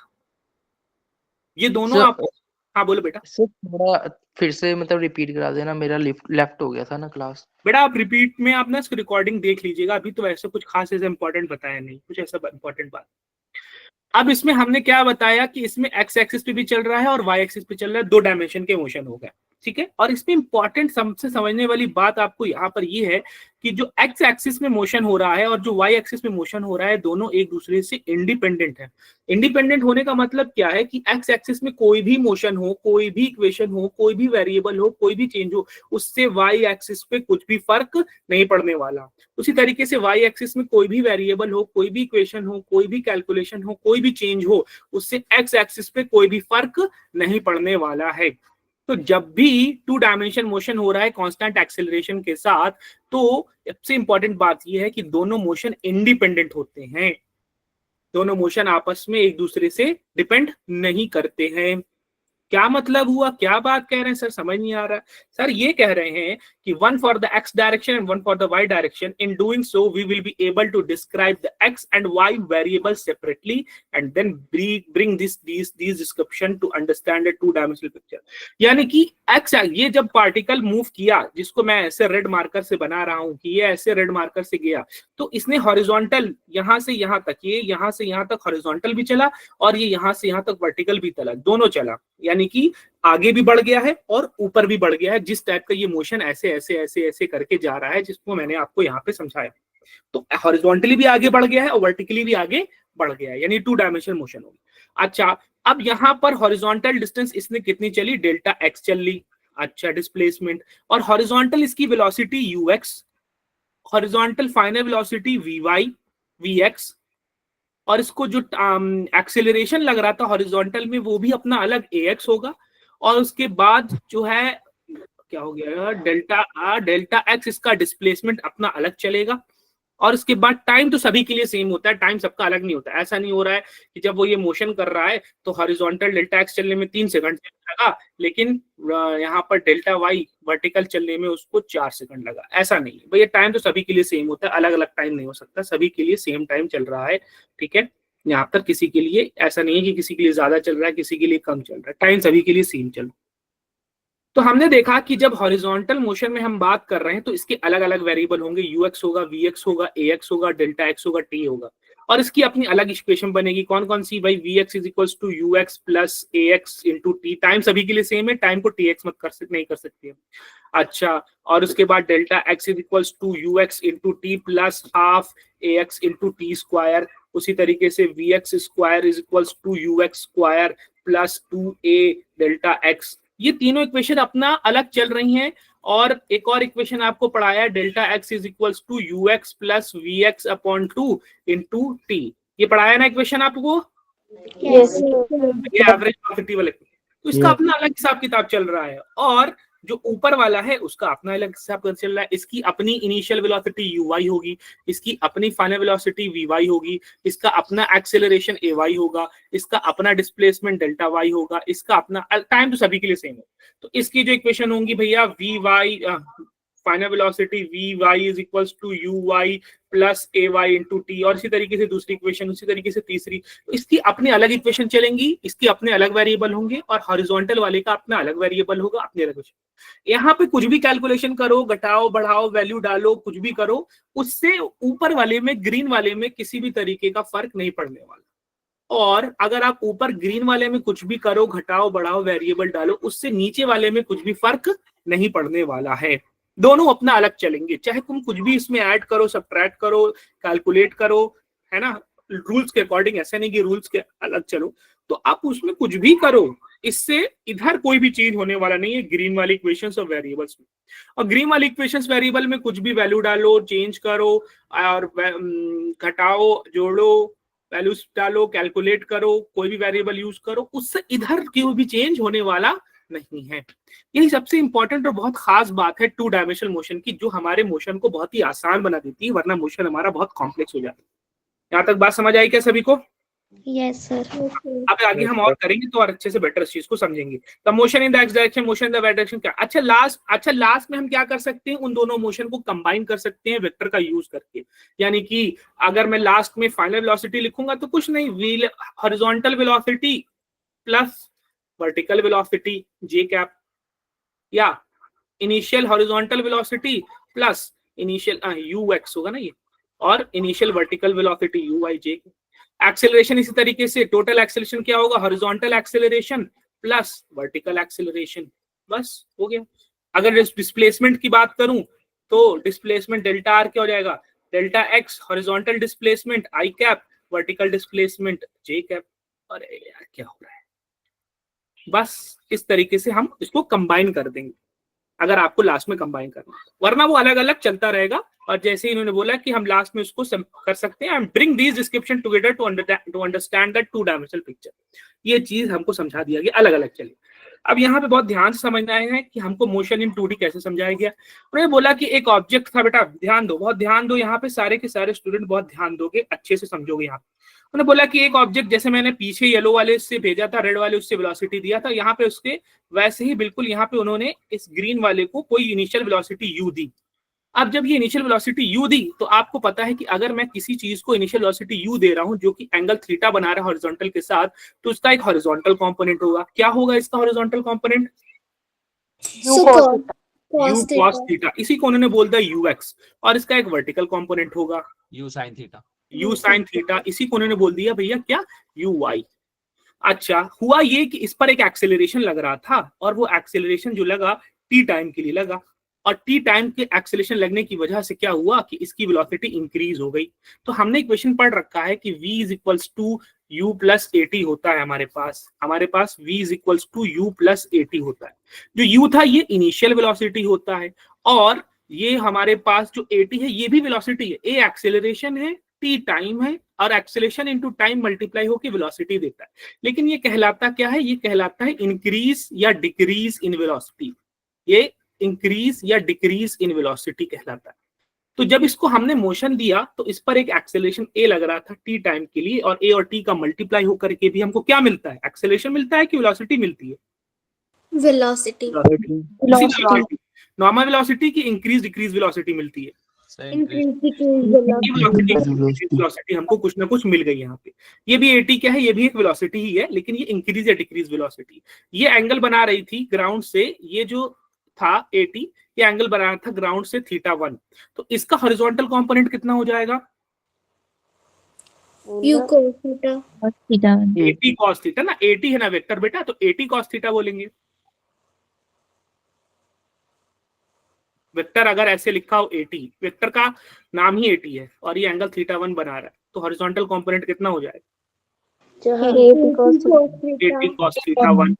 ये दोनों आपस, हाँ बोलो बेटा। सर थोड़ा फिर से मतलब रिपीट करा देना, मेरा लेफ्ट हो गया था ना क्लास। बेटा आप रिपीट में आप ना इसको रिकॉर्डिंग देख लीजिएगा, अभी तो ऐसा कुछ खास ऐसा इंपॉर्टेंट बताया नहीं, कुछ ऐसा इंपॉर्टेंट बात। अब इसमें हमने क्या बताया कि इसमें एक्स एक्सिस पे भी चल रहा है और वाई एक्सिस पे चल रहा है, 2 डायमेंशन के मोशन हो गए। ठीक है, और इसमें इंपॉर्टेंट सबसे समझने वाली बात आपको यहाँ पर ये है कि जो एक्स एक्सिस में मोशन हो रहा है और जो वाई एक्सिस में मोशन हो रहा है, दोनों एक दूसरे से इंडिपेंडेंट है। इंडिपेंडेंट होने का मतलब क्या है कि एक्स एक्सिस में कोई भी मोशन हो, कोई भी इक्वेशन हो, कोई भी वेरिएबल हो, कोई भी चेंज हो, उससे वाई एक्सिस पे कुछ भी फर्क नहीं पड़ने वाला। उसी तरीके से वाई एक्सिस में कोई भी वेरिएबल हो, कोई भी इक्वेशन हो, कोई भी कैलकुलेशन हो, कोई भी चेंज हो, उससे एक्स एक्सिस पे कोई भी फर्क नहीं पड़ने वाला है। तो जब भी 2 डायमेंशन मोशन हो रहा है कांस्टेंट एक्सेलरेशन के साथ, तो सबसे इंपॉर्टेंट बात यह है कि दोनों मोशन इंडिपेंडेंट होते हैं, दोनों मोशन आपस में एक दूसरे से डिपेंड नहीं करते हैं। क्या मतलब हुआ, क्या बात कह रहे हैं सर, समझ नहीं आ रहा। सर ये कह रहे हैं कि 1 for the X direction and 1 for the Y direction, in doing so we will be able to describe the X and Y variable separately and then bring this description to understand the 2 dimensional picture. यानी कि x, ये जब particle move किया, जिसको मैं ऐसे red marker से बना रहा हूं कि ये ऐसे रेड मार्कर से गया, तो इसने हॉरिजॉन्टल यहां से यहां तक, ये यहां से यहां तक हॉरिजॉन्टल भी चला और ये यहां से यहां तक वर्टिकल भी चला, दोनों चला। यानी कि आगे भी बढ़ गया है और ऊपर भी बढ़ गया है, जिस टाइप का ये मोशन ऐसे ऐसे ऐसे ऐसे करके जा रहा है, जिसको मैंने आपको यहाँ पे समझाया। तो हॉरिजॉन्टली भी आगे बढ़ गया है और वर्टिकली भी आगे बढ़ गया है, यानी 2 डायमेंशनल मोशन होगी। अच्छा, अब यहाँ पर हॉरिजॉन्टल डिस्टेंस इसने कितनी चली, डेल्टा एक्स चल ली। अच्छा, डिस्प्लेसमेंट, और हॉरिजॉन्टल इसकी velocity UX, horizontal final velocity VY VX, और इसको जो एक्सेलरेशन लग रहा था हॉरिजॉन्टल में वो भी अपना अलग ax होगा, और उसके बाद जो है क्या हो गया, डेल्टा एक्स, इसका डिस्प्लेसमेंट अपना अलग चलेगा। और उसके बाद टाइम तो सभी के लिए सेम होता है, टाइम सबका अलग नहीं होता। ऐसा नहीं हो रहा है कि जब वो ये मोशन कर रहा है तो हॉरिजॉन्टल डेल्टा एक्स चलने में 3 सेकंड लगा, लेकिन यहाँ पर डेल्टा वाई वर्टिकल चलने में उसको 4 सेकंड लगा। ऐसा नहीं है भैया, टाइम तो सभी के लिए सेम होता है, अलग अलग टाइम नहीं हो सकता, सभी के लिए सेम टाइम चल रहा है। ठीक है, यहाँ पर किसी के लिए ऐसा नहीं है कि किसी के लिए ज्यादा चल रहा है, किसी के लिए कम चल रहा है, टाइम सभी के लिए सेम चल रहा है। तो हमने देखा कि जब हॉरिजॉन्टल मोशन में हम बात कर रहे हैं तो इसके अलग अलग वेरिएबल होंगे, यूएक्स होगा, वीएक्स होगा, एएक्स होगा, डेल्टा एक्स होगा, टी होगा, और इसकी अपनी अलग इक्वेशन बनेगी। कौन कौन सी भाई, V X is equals to U X plus A X into T. Time सभी के लिए सेम है, टाइम को टीएक्स मत नहीं कर सकते। अच्छा, और उसके बाद delta X is equals to U X into T plus half A X into T square. उसी तरीके से V X square is equals to U X square plus 2a delta X. ये तीनों इक्वेशन अपना अलग चल रही हैं। और एक और इक्वेशन आपको पढ़ाया है, delta X is equals to U X plus V X upon 2 into T. ये पढ़ाया ना इक्वेशन आपको, Yes. ये एवरेज वेलोसिटी वाले। तो इसका अपना अलग हिसाब किताब चल रहा है। और जो ऊपर वाला है उसका अपना अलग हिसाब कर चल रहा है, इसकी अपनी इनिशियल वेलोसिटी uy होगी, इसकी अपनी फाइनल वेलोसिटी vy होगी, इसका अपना एक्सेलरेशन ay होगा, इसका अपना डिस्प्लेसमेंट डेल्टा y होगा, इसका अपना टाइम तो सभी के लिए सेम है। तो इसकी जो इक्वेशन होंगी भैया vy final velocity vy is equals to uy plus ay into T, और इसी तरीके से दूसरी इक्वेशन, उसी तरीके से तीसरी। तो इसकी अपनी अलग इक्वेशन चलेंगी, इसके अपने अलग वेरिएबल होंगे, और हॉरिजॉन्टल वाले का अपना अलग वेरिएबल होगा, अपने अलग। यहाँ पे कुछ भी कैलकुलेशन करो, घटाओ बढ़ाओ, वैल्यू डालो, कुछ भी करो, उससे ऊपर वाले में, ग्रीन वाले में किसी भी तरीके का फर्क नहीं पड़ने वाला। और अगर आप ऊपर ग्रीन वाले में कुछ भी करो, घटाओ बढ़ाओ, वेरिएबल डालो, उससे नीचे वाले में कुछ भी फर्क नहीं पड़ने वाला है। दोनों अपना अलग चलेंगे, चाहे तुम कुछ भी इसमें ऐड करो, सब्ट्रैक्ट करो, कैलकुलेट करो, है ना, रूल्स के अकॉर्डिंग, ऐसे नहीं कि रूल्स के अलग चलो। तो आप उसमें कुछ भी करो, इससे इधर कोई भी चेंज होने वाला नहीं है ग्रीन वाली इक्वेशंस और वेरिएबल्स में। और ग्रीन वाली इक्वेशंस वेरिएबल में कुछ भी वैल्यू डालो, चेंज करो, और घटाओ जोड़ो, वैल्यूज डालो, कैलकुलेट करो, कोई भी वेरिएबल यूज करो, उससे इधर कोई भी चेंज होने वाला नहीं है। यही सबसे इंपॉर्टेंट और बहुत खास बात है टू डायमेंशनल मोशन की, जो हमारे मोशन को बहुत ही आसान बना देती है, वरना मोशन हमारा बहुत कॉम्प्लेक्स हो जाता है। यहाँ तक बात समझ आई क्या सभी को? Yes sir. अब आगे हम और करेंगे तो और अच्छे से बेटर इस चीज को समझेंगे। तो motion in the X direction, motion in the Y direction क्या? अच्छा लास्ट में हम क्या कर सकते हैं, उन दोनों मोशन को कंबाइन कर सकते हैं वेक्टर का यूज करके। यानी कि अगर मैं लास्ट में फाइनल वेलोसिटी लिखूंगा तो कुछ नहीं, व्हील horizontal velocity plus vertical velocity J cap, या initial horizontal velocity plus initial ux होगा ना ये, और initial vertical velocity uy J. Acceleration इसी तरीके से, टोटल एक्सेलरेशन क्या होगा, horizontal acceleration plus vertical acceleration, बस हो गया। अगर डिस्प्लेसमेंट की बात करूं तो डिस्प्लेसमेंट डेल्टा आर क्या हो जाएगा, delta x horizontal displacement I cap, vertical displacement J cap. अरे यार क्या हो रहा है, बस इस तरीके से हम इसको कंबाइन कर देंगे अगर आपको लास्ट में कंबाइन करना, वरना वो अलग अलग चलता रहेगा। और जैसे इन्होंने बोला कि हम लास्ट में उसको कर सकते हैं, bring these description together to understand that two dimensional picture. ये चीज हमको समझा दिया गया, अलग अलग चले। अब यहाँ पे बहुत ध्यान से समझना है कि हमको मोशन इन 2D कैसे समझाया गया। उन्होंने बोला कि एक ऑब्जेक्ट था, बेटा ध्यान दो, बहुत ध्यान दो, यहाँ पे सारे के सारे स्टूडेंट बहुत ध्यान दोगे, अच्छे से समझोगे। यहाँ उन्होंने बोला कि एक ऑब्जेक्ट, जैसे मैंने पीछे येलो वाले से भेजा था, रेड वाले उससे वेलोसिटी दिया था, यहाँ पे उसके वैसे ही बिल्कुल यहाँ पे उन्होंने इस ग्रीन वाले को कोई इनिशियल वेलोसिटी u दी। अब जब ये इनिशियल वेलोसिटी u दी तो आपको पता है कि अगर मैं किसी चीज को इनिशियल वेलोसिटी u दे रहा हूं जो कि एंगल थीटा बना रहा है हॉरिजॉन्टल के साथ, तो उसका एक हॉरिजॉन्टल कंपोनेंट होगा। क्या होगा इसका horizontal component? So u cos theta, इसी को उन्होंने बोल दिया ux। और इसका एक वर्टिकल कंपोनेंट होगा u sin theta, u sin theta, इसी को उन्होंने बोल दिया भैया क्या, uy। अच्छा, हुआ ये कि इस पर एक एक्सेलरेशन लग रहा था, और वो एक्सेलरेशन जो लगा टी टाइम के लिए लगा, और टी टाइम के एक्सेलरेशन लगने की वजह से क्या हुआ कि इसकी वेलोसिटी इंक्रीज हो गई। तो हमने इक्वेशन पढ़ रखा है कि v is equals to u plus at होता है हमारे पास v is equals to u plus at होता है। जो u था ये इनिशियल वेलोसिटी होता है, और ये हमारे पास जो at है ये भी वेलोसिटी है, a एक्सेलरेशन है, t टाइम है, और एक्सेलरेशन इनटू टाइम मल्टीप्लाई होकर वेलोसिटी देता है। लेकिन ये कहलाता क्या है, ये कहलाता है इंक्रीज या डिक्रीज इन वेलोसिटी। ये इंक्रीज या डिक्रीज इन वेलोसिटी कहलाता है। तो जब इसको हमने मोशन दिया तो इस पर एक एक्सेलरेशन a लग रहा था टी टाइम के लिए, और a और t का मल्टीप्लाई होकर के भी हमको क्या मिलता है, एक्सेलरेशन मिलता है कि वेलोसिटी मिलती है? velocity. नॉर्मल वेलोसिटी की इंक्रीज डिक्रीज वेलोसिटी मिलती है? Increase decrease velocity. वेलोसिटी हमको कुछ ना कुछ मिल गई यहाँ पे। ये भी at क्या है, ये भी एक वेलोसिटी ही है, लेकिन ये इंक्रीज या डिक्रीज वेलोसिटी। ये एंगल बना रही थी ग्राउंड से, ये जो था at, ये एंगल बना रहा था ग्राउंड से θ1। तो इसका हॉरिजॉन्टल कंपोनेंट कितना हो जाएगा? U cos theta. at cos theta ना, at है ना वेक्टर बेटा, तो at cos थीटा बोलेंगे। वेक्टर अगर ऐसे लिखा हो at, वेक्टर का नाम ही at है, और ये एंगल θ1 बना रहा है, तो हॉरिजॉन्टल कंपोनेंट कितना हो जाएगा? at cos θ1।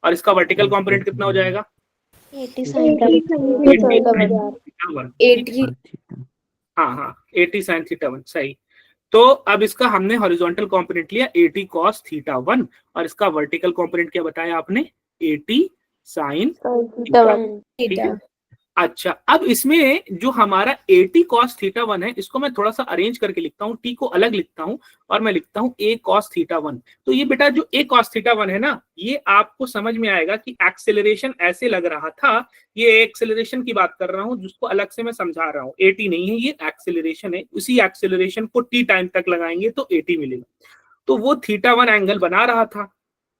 और इसका वर्टिकल कंपोनेंट कितना हो जाएगा? 80 sin हाँ 80 sin θ1, सही। तो अब इसका हमने हॉरिजॉन्टल कंपोनेंट लिया 80 cos θ1, और इसका वर्टिकल कंपोनेंट क्या बताया आपने, 80 साइन theta 1. ठीक है। अच्छा, अब इसमें जो हमारा 80 cos थीटा 1 है, इसको मैं थोड़ा सा अरेंज करके लिखता हूँ, टी को अलग लिखता हूँ और मैं लिखता हूँ a cos थीटा 1। तो ये बेटा जो a cos थीटा 1 है ना, ये आपको समझ में आएगा कि एक्सेलरेशन ऐसे लग रहा था, ये एक्सेलरेशन की बात कर रहा हूँ जिसको अलग से मैं समझा रहा हूँ, 80 नहीं है, ये एक्सेलरेशन है। उसी एक्सेलरेशन को t टाइम तक लगाएंगे तो 80 मिलेगा, तो वो थीटा 1 एंगल बना रहा था।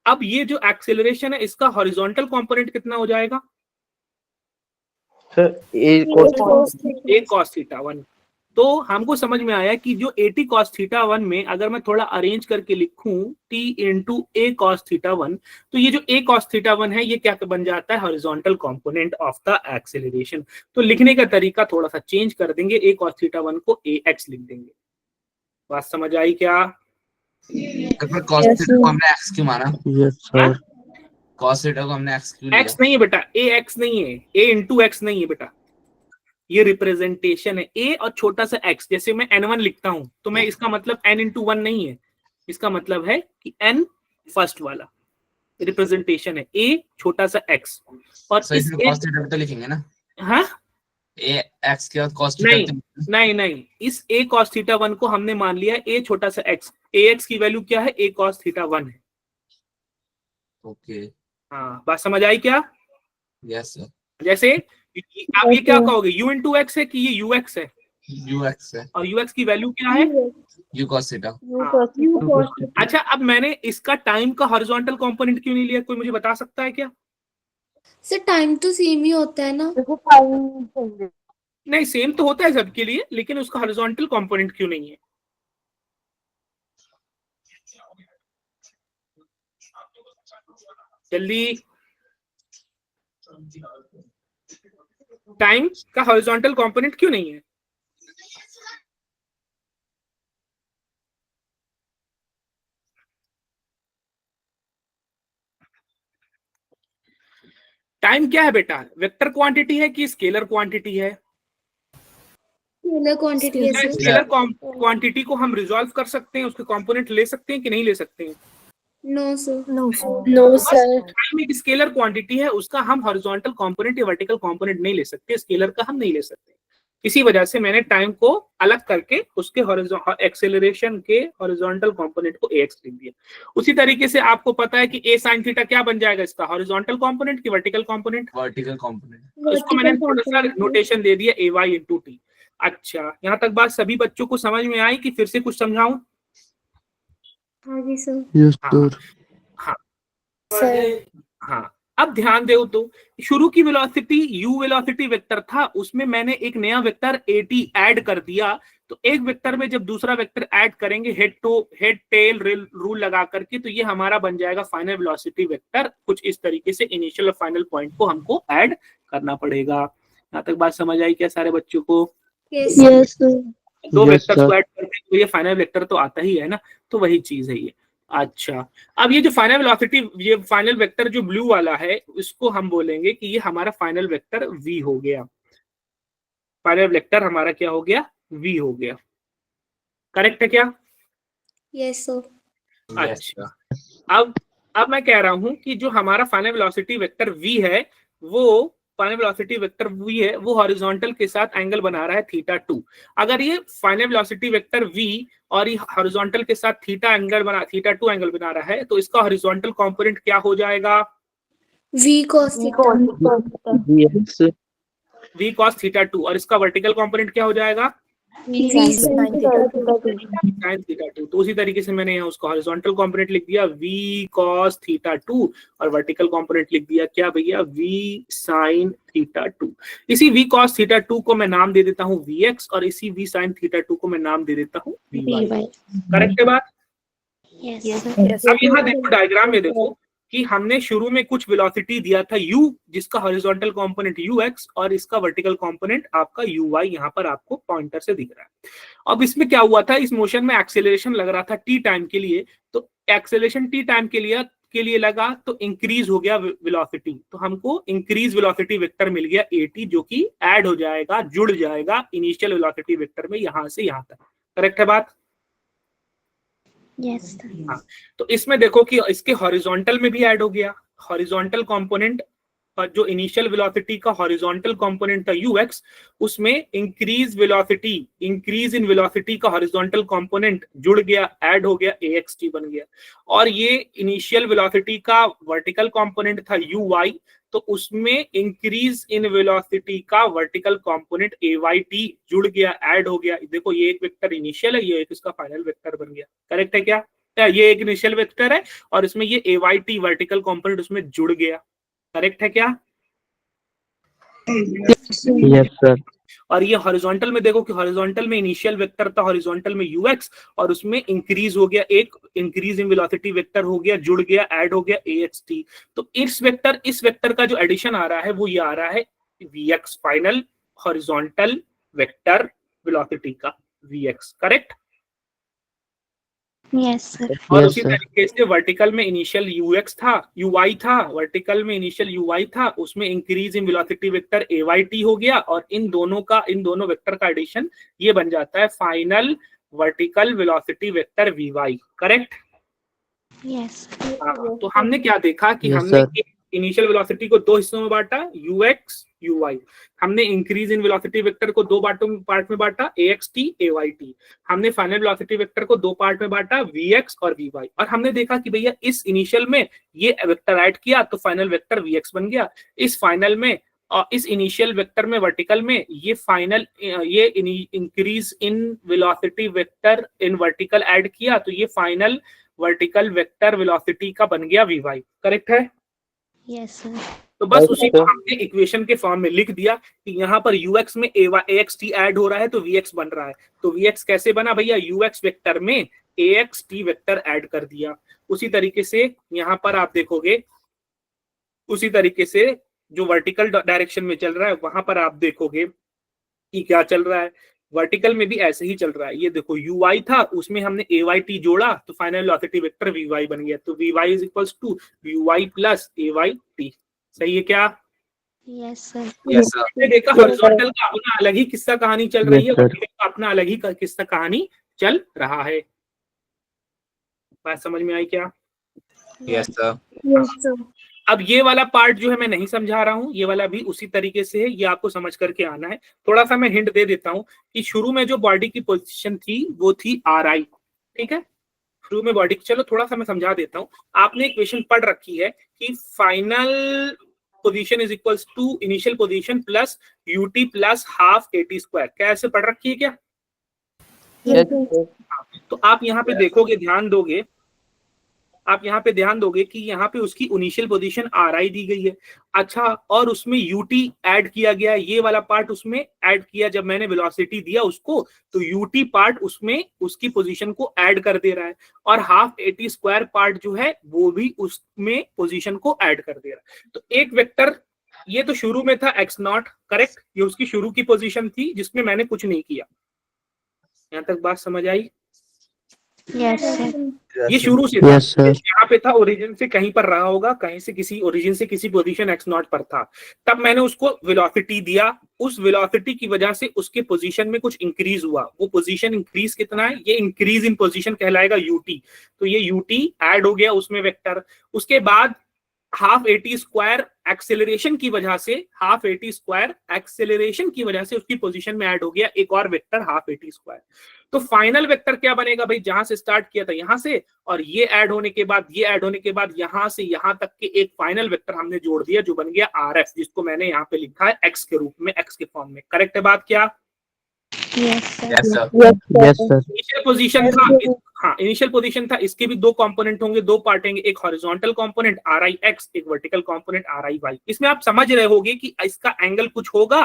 अब ये जो एक्सेलरेशन है, इसका हॉरिजॉन्टल कंपोनेंट कितना हो जाएगा? सर ए cos थीटा 1। तो हमको समझ में आया कि जो 80 cos थीटा 1 में अगर मैं थोड़ा अरेंज करके लिखूं t into a cos theta 1, तो ये जो a cos थीटा 1 है, ये क्या बन जाता है? Horizontal component of the acceleration. तो लिखने का तरीका थोड़ा सा चेंज कर देंगे, a cos थीटा 1 को ax लिख देंगे। बात समझ आई क्या? पर cos थीटा को हमने x क्यों माना? Yes sir. cos थीटा को हमने x क्यों लिया? x नहीं है बेटा, ax नहीं है, a इंटू x नहीं है बेटा, ये रिप्रेजेंटेशन है। a और छोटा सा x, जैसे मैं n1 लिखता हूं तो मैं इसका मतलब n इंटू 1 नहीं है, इसका मतलब है कि n फर्स्ट वाला रिप्रेजेंटेशन है, a छोटा सा x। और सो इस इसमें cos थीटा भी तो लिखेंगे ना? हाँ a x के बाद cos थीटा नहीं, इस a cos थीटा 1 को हमने मान लिया a छोटा सा x, ax की वैल्यू क्या है? a cos थीटा 1 है। ओके, हाँ, बात समझ आई क्या? Yes sir. जैसे आप ये क्या कहोगे, u इंटू एक्स है कि ये ux है? ux है, और ux की वैल्यू क्या है? u cos theta. अच्छा, अब मैंने इसका टाइम का हॉरिजॉन्टल कंपोनेंट क्यों नहीं लिया? कोई मुझे बता सकता है क्या? सर टाइम तो सेम ही होता है ना। देखो time changes. नहीं, सेम तो होता है सबके लिए, लेकिन उसका हॉरिजॉन्टल कंपोनेंट क्यों नहीं है? जल्दी, टाइम का हॉरिजॉन्टल कंपोनेंट क्यों नहीं है? टाइम क्या है बेटा? वेक्टर क्वांटिटी है कि स्केलर क्वांटिटी है? स्केलर क्वांटिटी है सर। स्केलर क्वांटिटी को हम रिजॉल्व कर सकते हैं, उसके कंपोनेंट ले सकते हैं कि नहीं ले सकते हैं? No sir. No sir. Time एक स्केलर क्वांटिटी है, उसका हम हॉरिजॉन्टल कंपोनेंट या वर्टिकल कंपोनेंट नहीं ले सकते, स्केलर का हम नहीं ले सकते। इसी वजह से मैंने टाइम को अलग करके उसके एक्सेलरेशन के हॉरिजॉन्टल कंपोनेंट को ax लिख दिया। उसी तरीके से आपको पता है कि a sin थीटा क्या बन जाएगा इसका? हॉरिजॉन्टल कंपोनेंट की वर्टिकल कंपोनेंट? Vertical component. उसको मैंने थोड़ा सा नोटेशन दे दिया ay इंटू टी। अच्छा, यहाँ तक बात सभी बच्चों को समझ में आई कि फिर से कुछ समझाऊं? हाँ जी सर। यस हाँ सर। हाँ Sir. हाँ, अब ध्यान दो, तो शुरू की वेलोसिटी u वेलोसिटी वेक्टर था, उसमें मैंने एक नया वेक्टर at ऐड कर दिया। तो एक वेक्टर में जब दूसरा वेक्टर ऐड करेंगे हेड टेल रूल लगा करके, तो ये हमारा बन जाएगा फाइनल वेलोसिटी वेक्टर। कुछ इस तरीके से इनिशियल और फाइनल पॉइंट को हमको ऐड करना पड़ेगा। यहाँ तक बात समझ आई क्या सारे बच्चों को? Yes sir. दो Yes, वेक्टर्स sir. को ऐड करके तो ये फाइनल वेक्टर तो आता ही है ना, तो वही चीज है ये। अच्छा, अब ये जो फाइनल वेलोसिटी, ये फाइनल वेक्टर जो ब्लू वाला है, इसको हम बोलेंगे कि ये हमारा फाइनल वेक्टर v हो गया। फाइनल वेक्टर हमारा क्या हो गया? v हो गया। करेक्ट है क्या? Yes sir. अच्छा, अब मैं कह रहा हूं कि जो हमारा फाइनल वेलोसिटी वेक्टर v है, वो फाइनल वेलोसिटी वेक्टर v है, वो हॉरिजॉन्टल के साथ एंगल बना रहा है थीटा 2। अगर ये फाइनल वेलोसिटी वेक्टर v और ये हॉरिजॉन्टल के साथ थीटा 2 एंगल बना रहा है, तो इसका हॉरिजॉन्टल कंपोनेंट क्या हो जाएगा? v cos theta. Yes v cos theta 2। और इसका वर्टिकल कंपोनेंट क्या हो जाएगा? v sin theta. sin theta 2। तो उसी तरीके से मैंने यहाँ उसका हॉरिजॉन्टल कंपोनेंट लिख दिया v cos थीटा 2 और वर्टिकल कंपोनेंट लिख दिया क्या भैया? v sin theta 2। इसी v cos थीटा 2 को मैं नाम दे देता हूँ vx और इसी v sin थीटा 2 को मैं नाम दे देता हूँ vy। करेक्ट है बात? यस अब यहाँ देखो, डायग्राम में देखो कि हमने शुरू में कुछ वेलोसिटी दिया था u, जिसका हॉरिजॉन्टल कंपोनेंट ux और इसका वर्टिकल कंपोनेंट आपका uy यहाँ पर आपको पॉइंटर से दिख रहा है। अब इसमें क्या हुआ था, इस मोशन में एक्सेलरेशन लग रहा था t टाइम के लिए, तो एक्सेलरेशन t टाइम के लिए लगा तो इंक्रीज हो गया वेलोसिटी, तो हमको इंक्रीज वेलोसिटी वेक्टर मिल गया at, जो कि ऐड हो जाएगा, जुड़ जाएगा इनिशियल वेलोसिटी वेक्टर में यहाँ से यहाँ तक। करेक्ट है बात? यस हाँ, तो इसमें देखो कि इसके हॉरिजॉन्टल में भी ऐड हो गया, हॉरिजॉन्टल कंपोनेंट जो इनिशियल वेलोसिटी का हॉरिजॉन्टल कंपोनेंट था ux, उसमें इंक्रीज इन वेलोसिटी का हॉरिजॉन्टल कंपोनेंट जुड़ गया, ऐड हो गया, axt बन गया। और ये इनिशियल वेलोसिटी का वर्टिकल कंपोनेंट था uy, तो उसमें इंक्रीज इन वेलोसिटी का वर्टिकल कंपोनेंट ayt जुड़ गया, ऐड हो गया। देखो ये एक वेक्टर इनिशियल है, ये एक इसका फाइनल वेक्टर बन गया। करेक्ट है क्या? ये एक इनिशियल वेक्टर है और इसमें ये ayt वर्टिकल कंपोनेंट उसमें जुड़ गया। करेक्ट है क्या? Yes sir. और ये हॉरिजॉन्टल में देखो कि हॉरिजॉन्टल में इनिशियल वेक्टर था, हॉरिजॉन्टल में ux, और उसमें इंक्रीज हो गया, एक इंक्रीज इन वेलोसिटी वेक्टर हो गया, जुड़ गया, ऐड हो गया axt। तो इस वेक्टर का जो एडिशन आ रहा है वो ये आ रहा है vx, final horizontal vector velocity का vx। करेक्ट? Yes, sir. और Yes, उसी sir. तरीके से वर्टिकल में इनिशियल uy था, वर्टिकल में इनिशियल uy था, उसमें increase in velocity vector ayt हो गया, और इन दोनों वेक्टर का एडिशन ये बन जाता है final vertical velocity vector vy। Correct? Yes. हाँ, तो हमने क्या देखा कि Yes, हमने sir. इनिशियल वेलोसिटी को दो हिस्सों में बांटा, ux uy। हमने इंक्रीज इन वेलोसिटी वेक्टर को दो पार्ट में बांटा, axt ayt। हमने फाइनल वेलोसिटी वेक्टर को दो पार्ट में बांटा, vx और vy। और हमने देखा कि भैया इस इनिशियल में ये वेक्टर ऐड किया तो फाइनल वेक्टर vx बन गया, इस फाइनल में और इस इनिशियल वेक्टर में वर्टिकल में ये increase in velocity vector in vertical add किया तो ये फाइनल वर्टिकल वेक्टर वेलोसिटी का बन गया vy। करेक्ट है? Yes, sir. तो बस Yes, उसी sir. को हमने इक्वेशन के फॉर्म में लिख दिया कि यहाँ पर ux में axt ऐड हो रहा है तो vx बन रहा है। तो vx कैसे बना भैया? ux वेक्टर में axt वेक्टर ऐड कर दिया। उसी तरीके से यहाँ पर आप देखोगे, उसी तरीके से जो वर्टिकल डायरेक्शन में चल रहा है वहां पर आप देखोगे कि क्या चल रहा है। वर्टिकल में भी ऐसे ही चल रहा है। ये देखो uy था, उसमें हमने ayt जोड़ा तो फाइनल वेलोसिटी वेक्टर vy बन गया। तो vy is equals to uy plus ayt। सही है क्या? Yes, sir. Yes sir. आपने देखा हॉरिजॉन्टल का अपना अलग ही किस्सा कहानी चल रही है, Yes, sir. वर्टिकल का अपना अलग ही किस्सा कहानी चल रहा है। बात समझ में आई क्या? Yes sir. Yes, sir. अब ये वाला पार्ट जो है मैं नहीं समझा रहा हूँ, ये वाला भी उसी तरीके से है, ये आपको समझ करके आना है। थोड़ा सा मैं हिंट दे देता हूँ कि शुरू में जो बॉडी की पोजीशन थी वो थी RI। ठीक है? शुरू में बॉडी, चलो थोड़ा सा मैं समझा देता हूँ। आपने इक्वेशन पढ़ रखी है कि final position is equals to initial position plus ut plus half at square. क्या ऐसे पढ़ रखी है क्या? Yes, sir. तो आप यहाँ पे देखोगे, ध्यान दोगे, आप यहाँ पे ध्यान दोगे कि यहाँ पे उसकी इनिशियल पोजीशन RI दी गई है। अच्छा, और उसमें ut ऐड किया गया, ये वाला पार्ट उसमें ऐड किया। जब मैंने वेलोसिटी दिया उसको तो ut पार्ट उसमें उसकी पोजीशन को ऐड कर दे रहा है, और हाफ at स्क्वायर पार्ट जो है वो भी उसमें पोजीशन को ऐड कर दे रहा है। तो एक वेक्टर ये तो शुरू में था x0। करेक्ट? ये उसकी शुरू की पोजीशन थी जिसमें मैंने कुछ नहीं किया। यहाँ तक बात समझ आई? Yes, sir. ये शुरू से था, Yes, sir. यहाँ पे था, ओरिजिन से कहीं पर रहा होगा, कहीं से किसी ओरिजिन से किसी पोजीशन x0 पर था। तब मैंने उसको वेलोसिटी दिया, उस वेलोसिटी की वजह से उसके पोजीशन में कुछ इंक्रीज हुआ। वो पोजीशन इंक्रीज कितना है? ये इंक्रीज इन पोजीशन कहलाएगा ut। तो ये ut ऐड हो गया उसमें वेक्टर। उसके बाद हाफ at स्क्वायर एक्सेलरेशन की वजह से, हाफ at स्क्वायर एक्सेलरेशन की वजह से उसकी पोजीशन में ऐड हो गया एक और वेक्टर हाफ at स्क्वायर। तो फाइनल वेक्टर क्या बनेगा भाई? जहां से स्टार्ट किया था यहां से, और ये ऐड होने के बाद, ये ऐड होने के बाद यहां से यहां तक के एक फाइनल वेक्टर हमने जोड़ दिया जो बन गया RF, जिसको मैंने यहाँ पे लिखा है x के रूप में, x के फॉर्म में। करेक्ट है बात क्या? Yes, sir. Yes sir. Yes, sir. Initial position था, हाँ इनिशियल पोजीशन था। इसके भी दो कंपोनेंट होंगे, दो पार्ट होंगे, एक हॉरिजॉन्टल कंपोनेंट RIX, एक वर्टिकल कंपोनेंट RIY। इसमें आप समझ रहे होगे कि इसका एंगल कुछ होगा।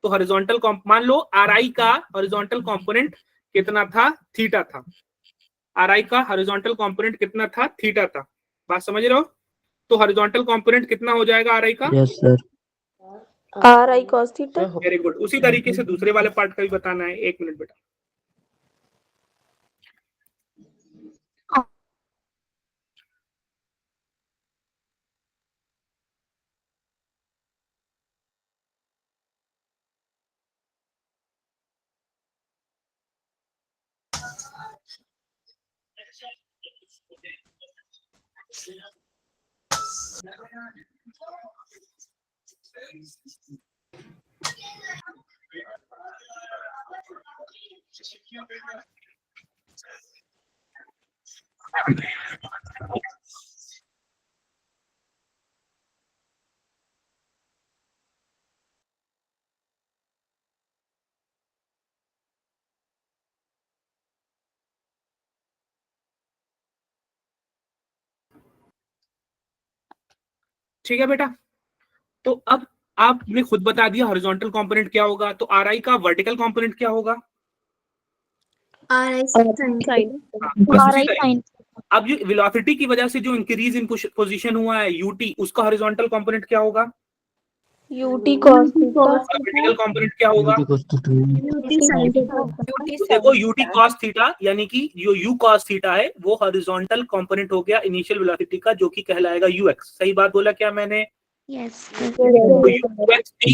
तो हॉरिजॉन्टल मान लो RI का हॉरिजॉन्टल कंपोनेंट कितना था? थीटा था। RI का हॉरिजॉन्टल कंपोनेंट कितना था? थीटा था। बात समझ रहे हो? तो हॉरिजॉन्टल कंपोनेंट कितना हो जाएगा RI का? Yes, sir. RI cos theta. Very good. उसी तरीके से दूसरे वाले पार्ट का भी बताना है। एक मिनट बेटा। ठीक है बेटा, तो अब आपने खुद बता दिया हॉरिजॉन्टल कंपोनेंट क्या होगा, तो आर आई का वर्टिकल कंपोनेंट क्या होगा? RI हाँ, बस आर इसी आई तरह। साइन अब जो वेलोसिटी की वजह से जो इंक्रीज इन पोजीशन हुआ है यूटी, उसका हॉरिजॉन्टल कंपोनेंट क्या होगा? UT cos theta. Vertical component क्या होगा? UT sin theta. तो देखो यूटी कॉस थीटा, यानी कि जो यू कॉस थीटा है वो हॉरिजॉन्टल कंपोनेंट हो गया इनिशियल वेलोसिटी का, जो कि कहलाएगा यूएक्स। सही बात बोला क्या मैंने? यस तो यूएक्सटी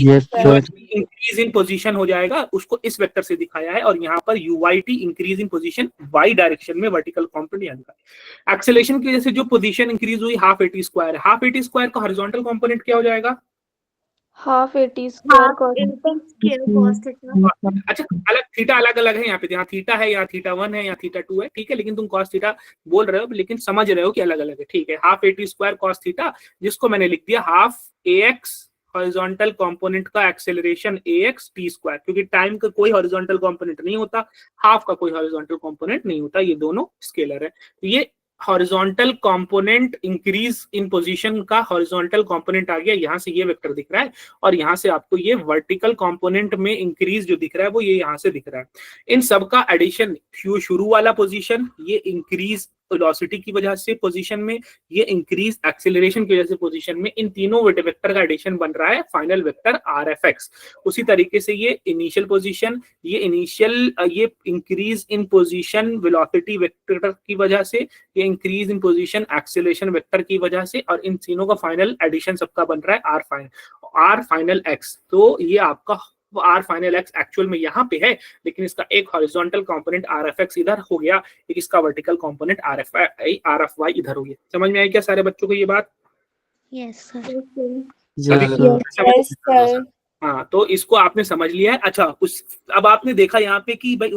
इंक्रीज इन पोजीशन हो जाएगा, उसको इस वेक्टर से दिखाया है, और यहाँ पर UYT increase in position Y direction में वर्टिकल कंपोनेंट यानी का। एक्सेलेरेशन की वजह से जो पोजीशन इंक्रीज हुई half AT square, half AT square का हॉरिजॉन्टल कंपोनेंट क्या हो जाएगा? Half AT square cos. 18 square cos theta. अच्छा, अलग थीटा अलग अलग है यहाँ पे, यहाँ थीटा है, यहाँ थीटा 1 है, यहाँ थीटा 2 है, ठीक है, लेकिन तुम कॉस थीटा बोल रहे हो, लेकिन समझ रहे हो कि अलग अलग है, ठीक है। Half AT square cos theta, जिसको मैंने लिख दिया हाफ AX हॉरिजॉन्टल कंपोनेंट का एक्सेलरेशन AX टी स्क्वायर, क्योंकि टाइम का कोई हॉरिजॉन्टल कंपोनेंट नहीं होता, हाफ का कोई हॉरिजॉन्टल कंपोनेंट नहीं होता, ये दोनों स्केलर है। तो ये horizontal component increase in position का हॉरिजॉन्टल कंपोनेंट आ गया, यहां से ये वेक्टर दिख रहा है, और यहां से आपको ये वर्टिकल कंपोनेंट में इंक्रीज जो दिख रहा है वो ये यहां से दिख रहा है। इन सब का एडिशन, शुरू वाला पोजीशन ये इंक्रीज वेलोसिटी की वजह से पोजीशन में, ये इंक्रीज एक्सेलरेशन की वजह से पोजीशन में, इन तीनों वेक्टर का एडिशन बन रहा है फाइनल वेक्टर RFX। उसी तरीके से ये इनिशियल पोजीशन, ये इनिशियल ये increase in position velocity vector की वजह से, ये increase in position acceleration vector की वजह से, और इन तीनों का फाइनल एडिशन सबका बन रहा है R फाइनल X। तो ये आपका R फाइनल X एक्चुअल में यहाँ पे है, लेकिन इसका एक हॉरिजॉन्टल कंपोनेंट RFX इधर हो गया, एक इसका वर्टिकल कंपोनेंट RFY इधर हो गया। समझ में आई क्या सारे बच्चों को ये बात? Yes sir Yes, sir. हाँ, तो इसको आपने समझ लिया है। अच्छा, अब आपने देखा यहाँ पे कि भाई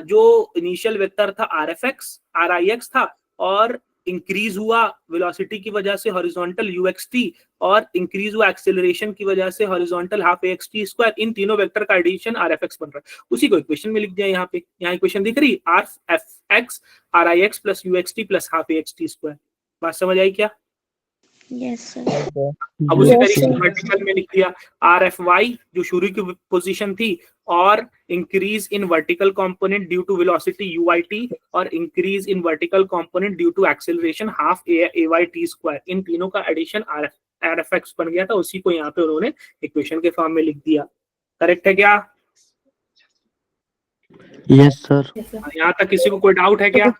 जो इनिशियल वेक्टर था RFX RIX था, और इंक्रीज हुआ वेलोसिटी की वजह से हॉरिजॉन्टल UXT, और इंक्रीज हुआ एक्सेलरेशन की वजह से हॉरिजॉन्टल हाफ AXT स्क्वायर, इन तीनों वेक्टर का एडिशन RFX बन रहा है। उसी को इक्वेशन में लिख दिया यहाँ पे, यहाँ इक्वेशन दिख रही RFX RIX plus UXT plus half AXT square. बात समझ आई क्या? यस सर अब उसी तरीके से वर्टिकल में लिख दिया RFY जो शुरू की पोजीशन थी, और increase in vertical component due to velocity UIT, और increase in vertical component due to acceleration half AYT square, इन तीनों का एडिशन RFX बन गया था। उसी को यहाँ पे उन्होंने इक्वेशन के फॉर्म में लिख दिया। करेक्ट है क्या? Yes sir. यहाँ तक किसी को कोई डाउट है क्या?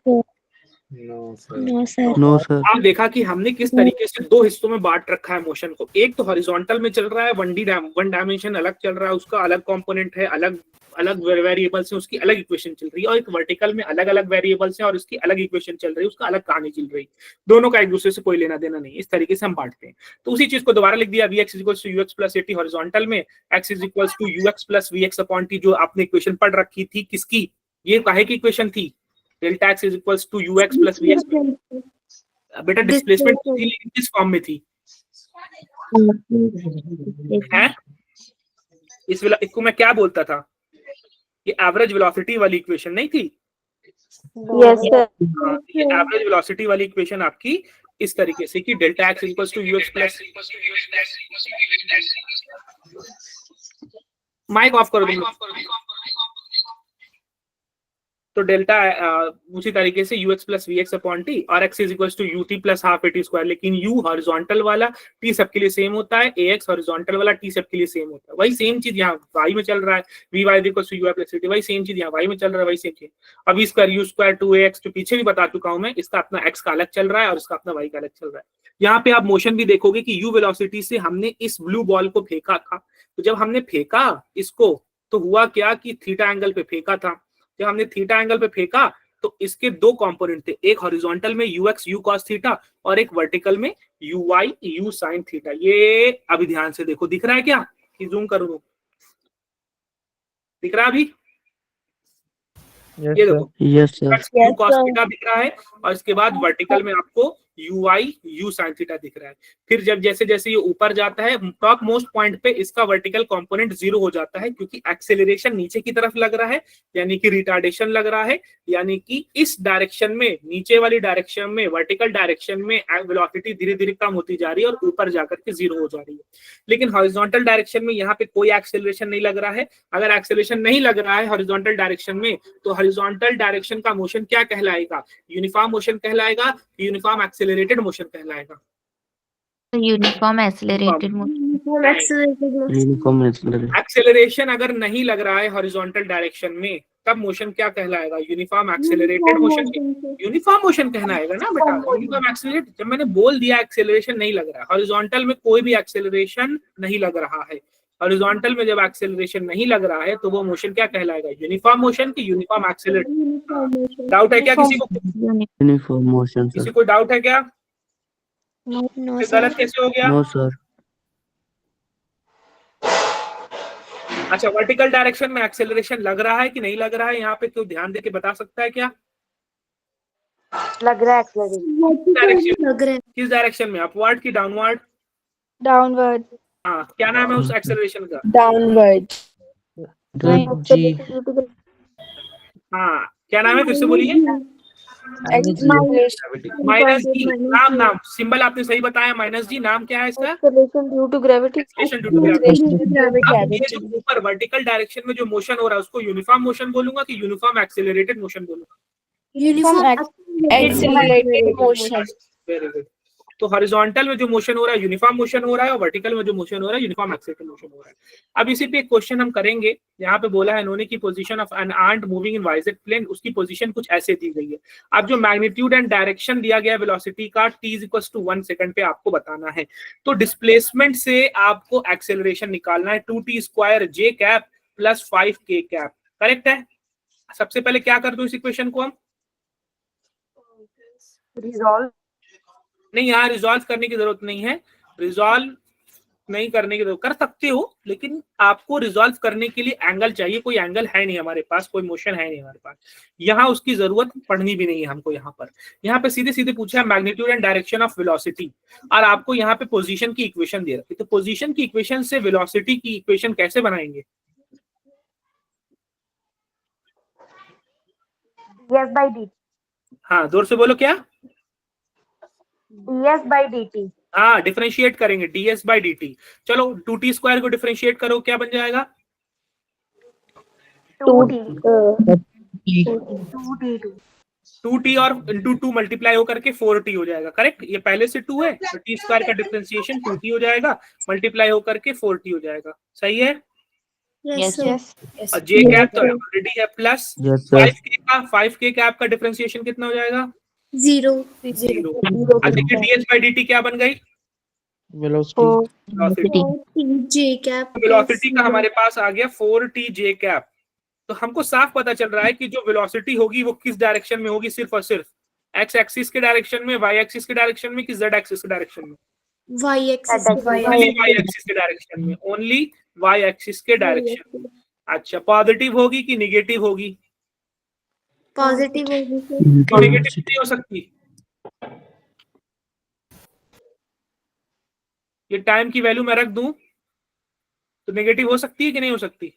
No sir no sir. आप देखा कि हमने किस तरीके से दो हिस्सों में बांट रखा है मोशन को। एक तो हॉरिजॉन्टल में चल रहा है, वन डायमेंशन अलग चल रहा है, उसका अलग कंपोनेंट है, अलग अलग वेरिएबल्स हैं, उसकी अलग इक्वेशन चल रही है, और एक वर्टिकल में अलग अलग वेरिएबल्स हैं और उसकी अलग इक्वेशन चल रही है, उसका अलग कहानी चल रही है। दोनों का एक दूसरे से कोई लेना देना नहीं। इस तरीके से हम बांटते हैं। तो उसी चीज को दोबारा लिख दिया, Vx = ux + at हॉरिजॉन्टल में, x = ux + vx/t, जो आपने इक्वेशन पढ़ रखी थी किसकी, ये काहे की इक्वेशन थी? Delta x = ux + vx। बेटा डिस्प्लेसमेंट थी, लेकिन किस फॉर्म में थी? है इस इसको मैं क्या बोलता था? ये एवरेज वेलोसिटी वाली इक्वेशन नहीं थी? Yes, sir. ये एवरेज वेलोसिटी वाली इक्वेशन आपकी इस तरीके से कि delta x = ux plus, mic off करो तुम लोग। तो डेल्टा उसी तरीके से ux + vx/t और x = ut + ½ at स्क्वायर, लेकिन u हॉरिजॉन्टल वाला, t सबके लिए सेम होता है, ax हॉरिजॉन्टल वाला, t सबके लिए सेम होता है। वही सेम चीज यहाँ y में चल रहा है, vy = ui + at, वही सेम चीज यहाँ y में चल रहा है, वही सेम चीज। अब इसका u² 2ax जो पीछे भी बता चुका हूं मैं, इसका अपना x का अलग चल रहा है और इसका अपना y का अलग चल रहा है। यहाँ पे आप मोशन भी देखोगे कि u वेलोसिटी से हमने इस ब्लू बॉल को फेंका था, तो जब हमने फेंका इसको तो हुआ क्या कि थीटा एंगल पे फेंका था। जब हमने थीटा एंगल पे फेंका तो इसके दो कंपोनेंट थे, एक हॉरिजॉन्टल में ux u cos थीटा और एक वर्टिकल में uy u sin थीटा। ये अभी ध्यान से देखो, दिख रहा है क्या कि जूम करूं? दिख रहा है अभी? ये देखो yes sir. u cos theta दिख रहा है और इसके बाद वर्टिकल में आपको uy u sin थीटा दिख रहा है। फिर जब जैसे जैसे ये ऊपर जाता है टॉप मोस्ट पॉइंट पे इसका वर्टिकल कंपोनेंट 0 हो जाता है, क्योंकि एक्सेलरेशन नीचे की तरफ लग रहा है, यानी कि रिटार्डेशन लग रहा है, यानी कि इस डायरेक्शन में, नीचे वाली डायरेक्शन में, वर्टिकल डायरेक्शन में वेलोसिटी धीरे धीरे कम होती जा रही है और ऊपर जाकर के 0 हो जा रही है। लेकिन हॉरिजॉन्टल डायरेक्शन में यहाँ पे कोई एक्सेलरेशन नहीं लग रहा है। अगर एक्सेलरेशन नहीं लग रहा है हॉरिजॉन्टल डायरेक्शन में, तो हॉरिजॉन्टल डायरेक्शन का मोशन क्या कहलाएगा? यूनिफॉर्म मोशन कहलाएगा, यूनिफॉर्म एक्सेलरेटेड मोशन कहलाएगा। Uniform accelerated uniform acceleration. Acceleration अगर नहीं लग रहा है हॉरिजॉन्टल डायरेक्शन में, तब मोशन क्या कहलाएगा? Uniform accelerated motion. Uniform motion कहलाएगा ना बेटा, यूनिफॉर्म एक्सेलरेट। जब मैंने बोल दिया एक्सेलरेशन नहीं लग रहा है, हॉरिजॉन्टल में कोई भी एक्सेलरेशन नहीं लग रहा है, हॉरिजॉन्टल में जब एक्सेलरेशन नहीं लग रहा है तो वो मोशन क्या कहलाएगा? यूनिफॉर्म मोशन की यूनिफॉर्म एक्सेलरेटेड। डाउट है क्या किसी को? यूनिफॉर्म मोशन किसी सर। को डाउट है क्या? नो फिर सर। गलत कैसे हो गया? No sir. अच्छा, वर्टिकल डायरेक्शन में एक्सेलरेशन लग रहा है कि नहीं लग रहा है? यहाँ पे कोई ध्यान देके बता सकता है क्या? लग रहा है एक्सेलरेशन। डायरेक्शन लग रहा है। किस डायरेक्शन में? अपवर्ड की डाउनवर्ड? डाउनवर्ड। हाँ, क्या नाम है उस एक्सेलरेशन का? डाउनवर्ड। जी हाँ, क्या नाम है? फिर से बोलिए। एक्सेलरेशन माइनस जी। नाम नाम सिंबल आपने सही बताया, माइनस जी। नाम क्या है इसका? Due to gravity. Acceleration due to gravity. अब ये जो ऊपर वर्टिकल डायरेक्शन में जो मोशन हो रहा है उसको यूनिफॉर्म मोशन बोलूंगा कि यूनिफॉर्म एक्सेलरेटेड मोशन बोलूंगा? Uniform accelerated motion. Very good. तो हॉरिजॉन्टल में जो मोशन हो रहा है यूनिफॉर्म मोशन हो रहा है और वर्टिकल में जो मोशन हो रहा है यूनिफॉर्म एक्सेलरेटेड मोशन हो रहा है। अब इसी पे एक क्वेश्चन हम करेंगे। यहाँ पे बोला है इन्होंने की position of an ant moving in Y Z plane, उसकी पोजीशन कुछ ऐसे दी गई है। अब जो मैग्नीट्यूड एंड डायरेक्शन दिया गया वेलोसिटी का t = 1 सेकंड पे आपको बताना है। तो डिस्प्लेसमेंट से आपको एक्सेलरेशन निकालना है 2t² j cap plus 5k cap. Correct है? सबसे पहले क्या कर दो इस इक्वेशन को हम? रिजॉल्व। नहीं, यहाँ रिजॉल्व करने की जरूरत नहीं है। रिजॉल्व नहीं करने की जरूरत, कर सकते हो, लेकिन आपको रिजॉल्व करने के लिए एंगल चाहिए। कोई एंगल है नहीं हमारे पास, कोई मोशन है नहीं हमारे पास, यहाँ उसकी जरूरत पड़नी भी नहीं है हमको। यहाँ पे सीधे सीधे पूछा है magnitude and direction of velocity, और आपको यहाँ पे पोजीशन की इक्वेशन दे रखी। तो पोजीशन की इक्वेशन से वेलोसिटी की इक्वेशन कैसे बनाएंगे? ds/dt। हाँ, जोर से बोलो क्या? ds/dt। हाँ, डिफरेंशिएट करेंगे ds/dt। चलो 2t² को डिफरेंशिएट करो, क्या बन जाएगा? 2t और इंटू 2 मल्टीप्लाई होकर के 4t हो जाएगा। करेक्ट? ये पहले से 2 है तो t² का डिफरेंशिएशन 2t हो जाएगा, मल्टीप्लाई होकर के 4t हो जाएगा। सही है? यस और j कैप तो ऑलरेडी है प्लस 5k कैप का डिफरेंशिएशन कितना हो जाएगा? 0। अच्छा, ds/dt क्या बन गई? वेलोसिटी। j कैप वेलोसिटी का हमारे पास आ गया 4t j कैप। तो हमको साफ पता चल रहा है कि जो वेलोसिटी होगी वो किस डायरेक्शन में होगी? सिर्फ और सिर्फ x एक्सिस के डायरेक्शन में, y एक्सिस के डायरेक्शन में, कि z एक्सिस के डायरेक्शन में? y axis only y axis के डायरेक्शन में, ओनली y एक्सिस के डायरेक्शन में। अच्छा, पॉजिटिव होगी कि निगेटिव होगी? पॉजिटिव होगी। तो नेगेटिव नहीं हो सकती। ये टाइम की वैल्यू मैं रख दूं तो नेगेटिव हो सकती है कि नहीं हो सकती?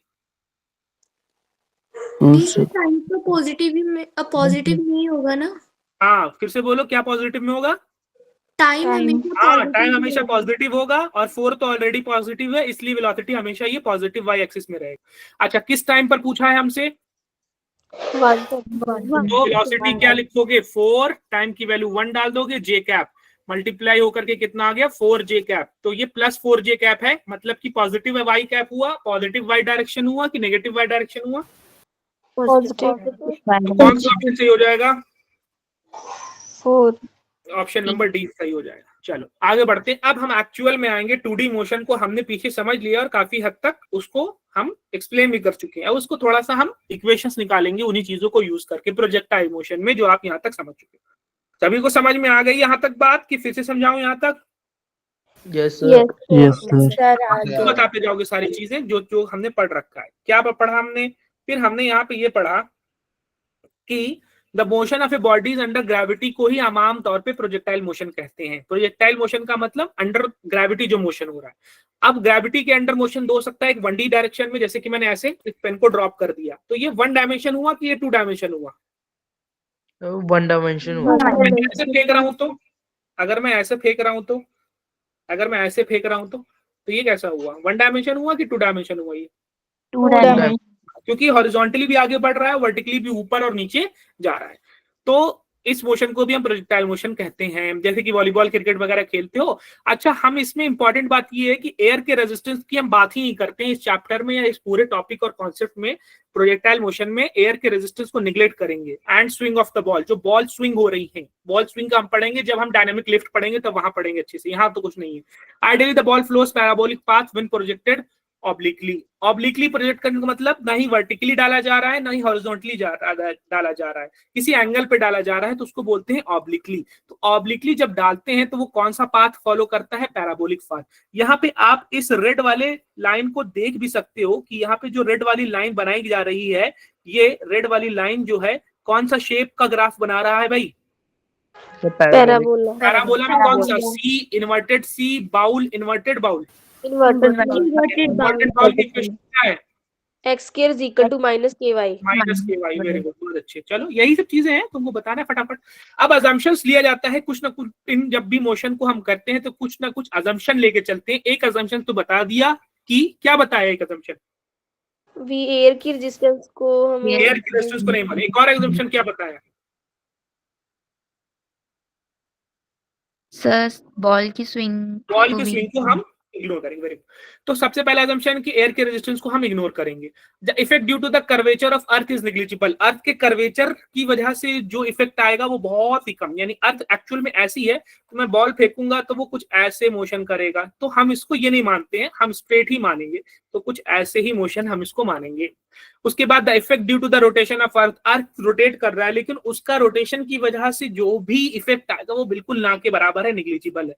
टाइम तो पॉजिटिव नहीं होगा ना? हाँ, फिर से बोलो, क्या पॉजिटिव में होगा? टाइम हाँ, टाइम हमेशा पॉजिटिव होगा, और 4 तो ऑलरेडी पॉजिटिव है, इसलिए वेलोसिटी हमेशा ये पॉजिटिव y एक्सिस में रहेगा। अच्छा, किस टाइम पर पूछा है हमसे? तो वेलोसिटी क्या लिखोगे? 4, टाइम की वैल्यू 1 डाल दोगे, j कैप मल्टीप्लाई होकर के कितना आ गया? 4j cap. तो ये प्लस 4j कैप है, मतलब कि पॉजिटिव y कैप हुआ, पॉजिटिव y डायरेक्शन हुआ कि नेगेटिव y डायरेक्शन हुआ? पॉजिटिव। तो कौन सा ऑप्शन सही हो जाएगा? 4। ऑप्शन नंबर डी सही हो जाएगा। चलो आगे बढ़ते हैं। अब हम एक्चुअल में आएंगे। 2D मोशन को हमने पीछे समझ लिया और काफी हद तक उसको हम एक्सप्लेन भी कर चुके हैं। अब उसको थोड़ा सा हम इक्वेशंस निकालेंगे उन्हीं चीजों को यूज करके प्रोजेक्टाइल मोशन में, जो आप यहाँ तक समझ चुके हैं। सभी को समझ में आ गई यहाँ तक बात कि फिर से समझाऊं यहाँ तक? Yes sir. तो बताते जाओगे सारी चीजें जो जो हमने पढ़ रखा है। क्या पढ़ा हमने? फिर हमने यहाँ पे ये पढ़ा कि the motion of A bodies under gravity को ही हम आम तौर पे प्रोजेक्टाइल मोशन कहते हैं। प्रोजेक्टाइल मोशन का मतलब अंडर ग्रेविटी जो मोशन हो रहा है। अब ग्रेविटी के अंडर मोशन दो हो सकता है, एक 1D डायरेक्शन में, जैसे कि मैंने ऐसे इस पेन को ड्रॉप कर दिया, तो ये 1 डायमेंशन हुआ कि ये 2 डायमेंशन हुआ? 1 डायमेंशन हुआ। मैं ऐसे फेंक रहा हूं तो, अगर मैं ऐसे फेंक रहा हूं तो, अगर मैं ऐसे फेंक रहा हूं तो ये कैसा हुआ? 1 डायमेंशन हुआ कि 2 डायमेंशन हुआ? ये 2 dimension. क्योंकि हॉरिजॉन्टली भी आगे बढ़ रहा है, वर्टिकली भी ऊपर और नीचे जा रहा है। तो इस मोशन को भी हम प्रोजेक्टाइल मोशन कहते हैं, जैसे कि वॉलीबॉल क्रिकेट वगैरह खेलते हो। अच्छा, हम इसमें इंपॉर्टेंट बात ये है कि एयर के रेजिस्टेंस की हम बात ही नहीं करते हैं इस चैप्टर में या इस पूरे टॉपिक और कॉन्सेप्ट में। प्रोजेक्टाइल मोशन में एयर के रेजिस्टेंस को निग्लेक्ट करेंगे। And swing of the ball, जो बॉल स्विंग हो रही है, बॉल स्विंग का हम पढ़ेंगे जब हम डायनामिक लिफ्ट पढ़ेंगे, तब वहां पढ़ेंगे अच्छे से, यहाँ तो कुछ नहीं है। Ideally the ball flows parabolic path when projected obliquely. Obliquely project करने का मतलब ना ही वर्टिकली डाला जा रहा है ना ही हॉरिजॉन्टली डाला जा रहा है, किसी एंगल पे डाला जा रहा है, तो उसको बोलते हैं ऑब्लिकली। तो ऑब्लिकली जब डालते हैं तो वो कौन सा पाथ फॉलो करता है? Parabolic path. यहाँ पे आप इस रेड वाले लाइन को देख भी सकते हो कि यहाँ पे जो रेड वाली लाइन बनाई जा रही है, ये रेड वाली लाइन जो है कौन सा शेप का ग्राफ बना रहा है भाई? पैराबोला। पैराबोला में कौन सा? C, inverted C, bowl, inverted bowl. Inverted inverted bowl की इक्वेशन क्या है? x square is equal to minus ky. -ky। Very good, बहुत अच्छे। चलो यही सब चीजें हैं, तुमको बताना है फटाफट। अब अजम्पशंस लिया जाता है कुछ ना कुछ, इन जब भी मोशन को हम करते हैं तो कुछ ना कुछ अजम्पशन लेके चलते हैं। एक अजम्पशन तो बता दिया कि क्या बताया एक अजम्पशन? वी एयर की रेजिस्टेंस को हम एयर की रेजिस्टेंस को नहीं माने। एक और अजम्पशन क्या बताया? सर बॉल की स्विंग बॉल की स्विंग को हम इग्नोर करेंगे। Very good. तो सबसे पहला assumption कि एयर के रेजिस्टेंस को हम इग्नोर करेंगे। The effect due to the curvature of earth is negligible. Earth के कर्वेचर की वजह से जो इफेक्ट आएगा वो बहुत ही कम, यानी अर्थ एक्चुअल में ऐसी है तो मैं बॉल फेंकूंगा तो वो कुछ ऐसे मोशन करेगा, तो हम इसको ये नहीं मानते हैं, हम स्ट्रेट ही मानेंगे। तो कुछ ऐसे ही मोशन हम इसको मानेंगे। उसके बाद the effect due to the rotation of earth. Earth rotate कर रहा है लेकिन उसका रोटेशन की वजह से जो भी इफेक्ट आएगा वो बिल्कुल ना के बराबर है, नेग्लिजिबल है।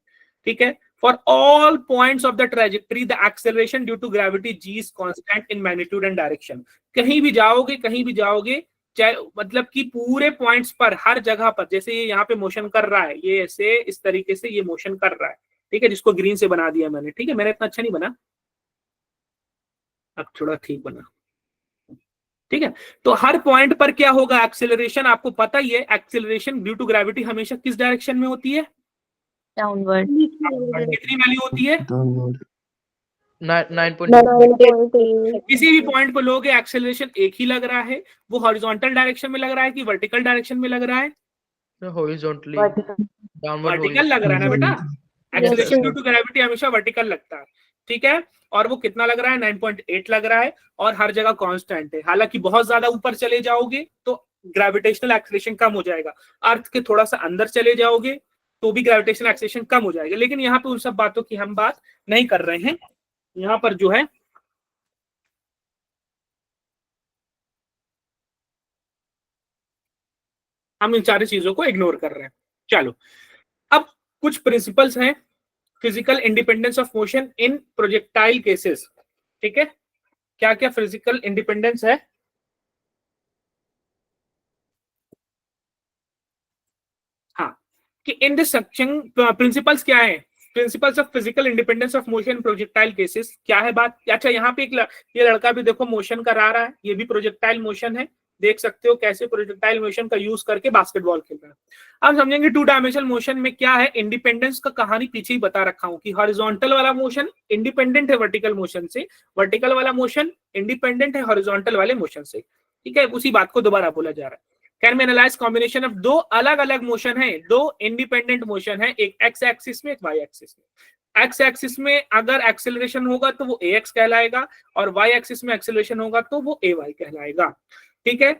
ठीक है। For all points of the trajectory, the acceleration due to gravity g is constant in magnitude and direction. कहीं भी जाओगे चाहे मतलब कि पूरे पॉइंट्स पर, हर जगह पर, जैसे ये यहाँ पे मोशन कर रहा है, ये ऐसे इस तरीके से ये मोशन कर रहा है। ठीक है, जिसको ग्रीन से बना दिया मैंने। ठीक है, मेरा इतना अच्छा नहीं बना, अब थोड़ा ठीक बना। ठीक है, तो हर पॉइंट पर क्या होगा? एक्सेलरेशन आपको पता ही है, एक्सेलरेशन ड्यू टू ग्रेविटी हमेशा किस डायरेक्शन में होती है? डाउनवर्ड। कितनी वैल्यू होती है? 9.8। किसी भी पॉइंट पर लोगे एक्सेलरेशन एक ही लग रहा है, वो हॉरिजॉन्टल डायरेक्शन में लग रहा है कि वर्टिकल डायरेक्शन में लग रहा है? हॉरिजॉन्टली डाउनवर्ड वर्टिकल लग रहा है ना बेटा। एक्सेलरेशन ड्यू टू ग्रेविटी हमेशा वर्टिकल लगता है। ठीक है, और वो कितना लग रहा है? 9.8 लग रहा है, और हर जगह कांस्टेंट है। हालांकि बहुत ज्यादा ऊपर चले जाओगे तो ग्रेविटेशनल एक्सेलरेशन कम हो जाएगा, अर्थ के थोड़ा सा अंदर चले जाओगे तो भी ग्रेविटेशनल एक्सेलरेशन कम हो जाएगा। लेकिन यहाँ पे उन सब बातों की हम बात नहीं कर रहे हैं। यहाँ पर जो है हम इन सारी चीजों को इग्नोर कर रहे हैं। चलो, अब कुछ प्रिंसिपल्स हैं physical independence of motion in projectile cases. ठीक है, क्या क्या फिजिकल इंडिपेंडेंस है? हाँ, कि इन दिस सेक्शन प्रिंसिपल्स क्या है? Principles of physical independence of motion projectile cases. क्या है बात? अच्छा, यहाँ पे ये लड़का भी देखो मोशन करा रहा है, ये भी प्रोजेक्टाइल मोशन है। देख सकते हो कैसे प्रोजेक्टाइल मोशन का यूज करके बास्केटबॉल खेल रहा है। अब समझेंगे 2 डायमेंशनल मोशन में क्या है इंडिपेंडेंस का। कहानी पीछे ही बता रखा हूं कि हॉरिजॉन्टल वाला मोशन इंडिपेंडेंट है वर्टिकल मोशन से, वर्टिकल वाला मोशन इंडिपेंडेंट है हॉरिजॉन्टल वाले मोशन से। ठीक है, उसी बात को दोबारा बोला जा रहा है। Can be analyse combination of दो अलग अलग मोशन है, दो इंडिपेंडेंट मोशन है, एक एक्स एक्सिस में एक वाई एक्सिस में। एक्स एक्सिस में अगर एक्सेलरेशन होगा तो वो ax कहलाएगा, और वाई एक्सिस में एक्सेलरेशन होगा तो वो ay कहलाएगा। ठीक है,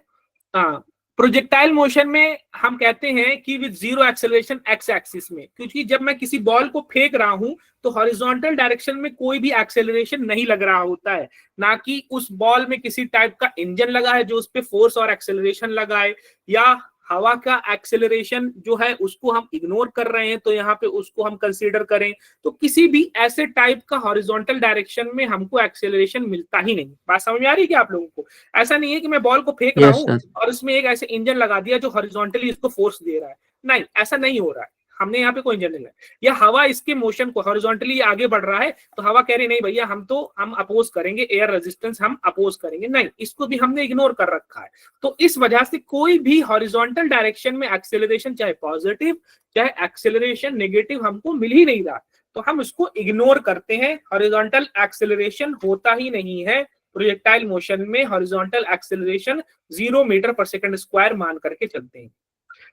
हाँ, प्रोजेक्टाइल मोशन में हम कहते हैं कि with zero acceleration x axis में, क्योंकि जब मैं किसी बॉल को फेंक रहा हूं तो हॉरिजॉन्टल डायरेक्शन में कोई भी एक्सेलरेशन नहीं लग रहा होता है, ना कि उस बॉल में किसी टाइप का इंजन लगा है जो उस पे फोर्स और एक्सेलरेशन लगाए, या हवा का एक्सेलरेशन जो है उसको हम इग्नोर कर रहे हैं तो यहाँ पे उसको हम कंसीडर करें। तो किसी भी ऐसे टाइप का हॉरिजॉन्टल डायरेक्शन में हमको एक्सेलरेशन मिलता ही नहीं। बात समझ में आ रही है क्या आप लोगों को? ऐसा नहीं है कि मैं बॉल को फेंक रहा हूँ और उसमें एक ऐसे इंजन लगा दिया जो हॉरिजॉन्टली इसको फोर्स दे रहा है, नहीं, ऐसा नहीं हो रहा है। हमने यहाँ पे कोई इंजन नहीं है, या हवा इसके मोशन को हॉरिजॉन्टली आगे बढ़ रहा है तो हवा कह रही नहीं भैया हम अपोज करेंगे, एयर रेजिस्टेंस हम अपोज करेंगे, नहीं, इसको भी हमने इग्नोर कर रखा है। तो इस वजह से कोई भी हॉरिजॉन्टल डायरेक्शन में एक्सेलरेशन, चाहे पॉजिटिव चाहे एक्सेलरेशन नेगेटिव, हमको मिल ही नहीं रहा, तो हम इसको इग्नोर करते हैं। हॉरिजॉन्टल एक्सेलरेशन होता ही नहीं है प्रोजेक्टाइल मोशन में, हॉरिजॉन्टल एक्सेलरेशन 0 मीटर पर सेकंड स्क्वायर मान करके चलते हैं।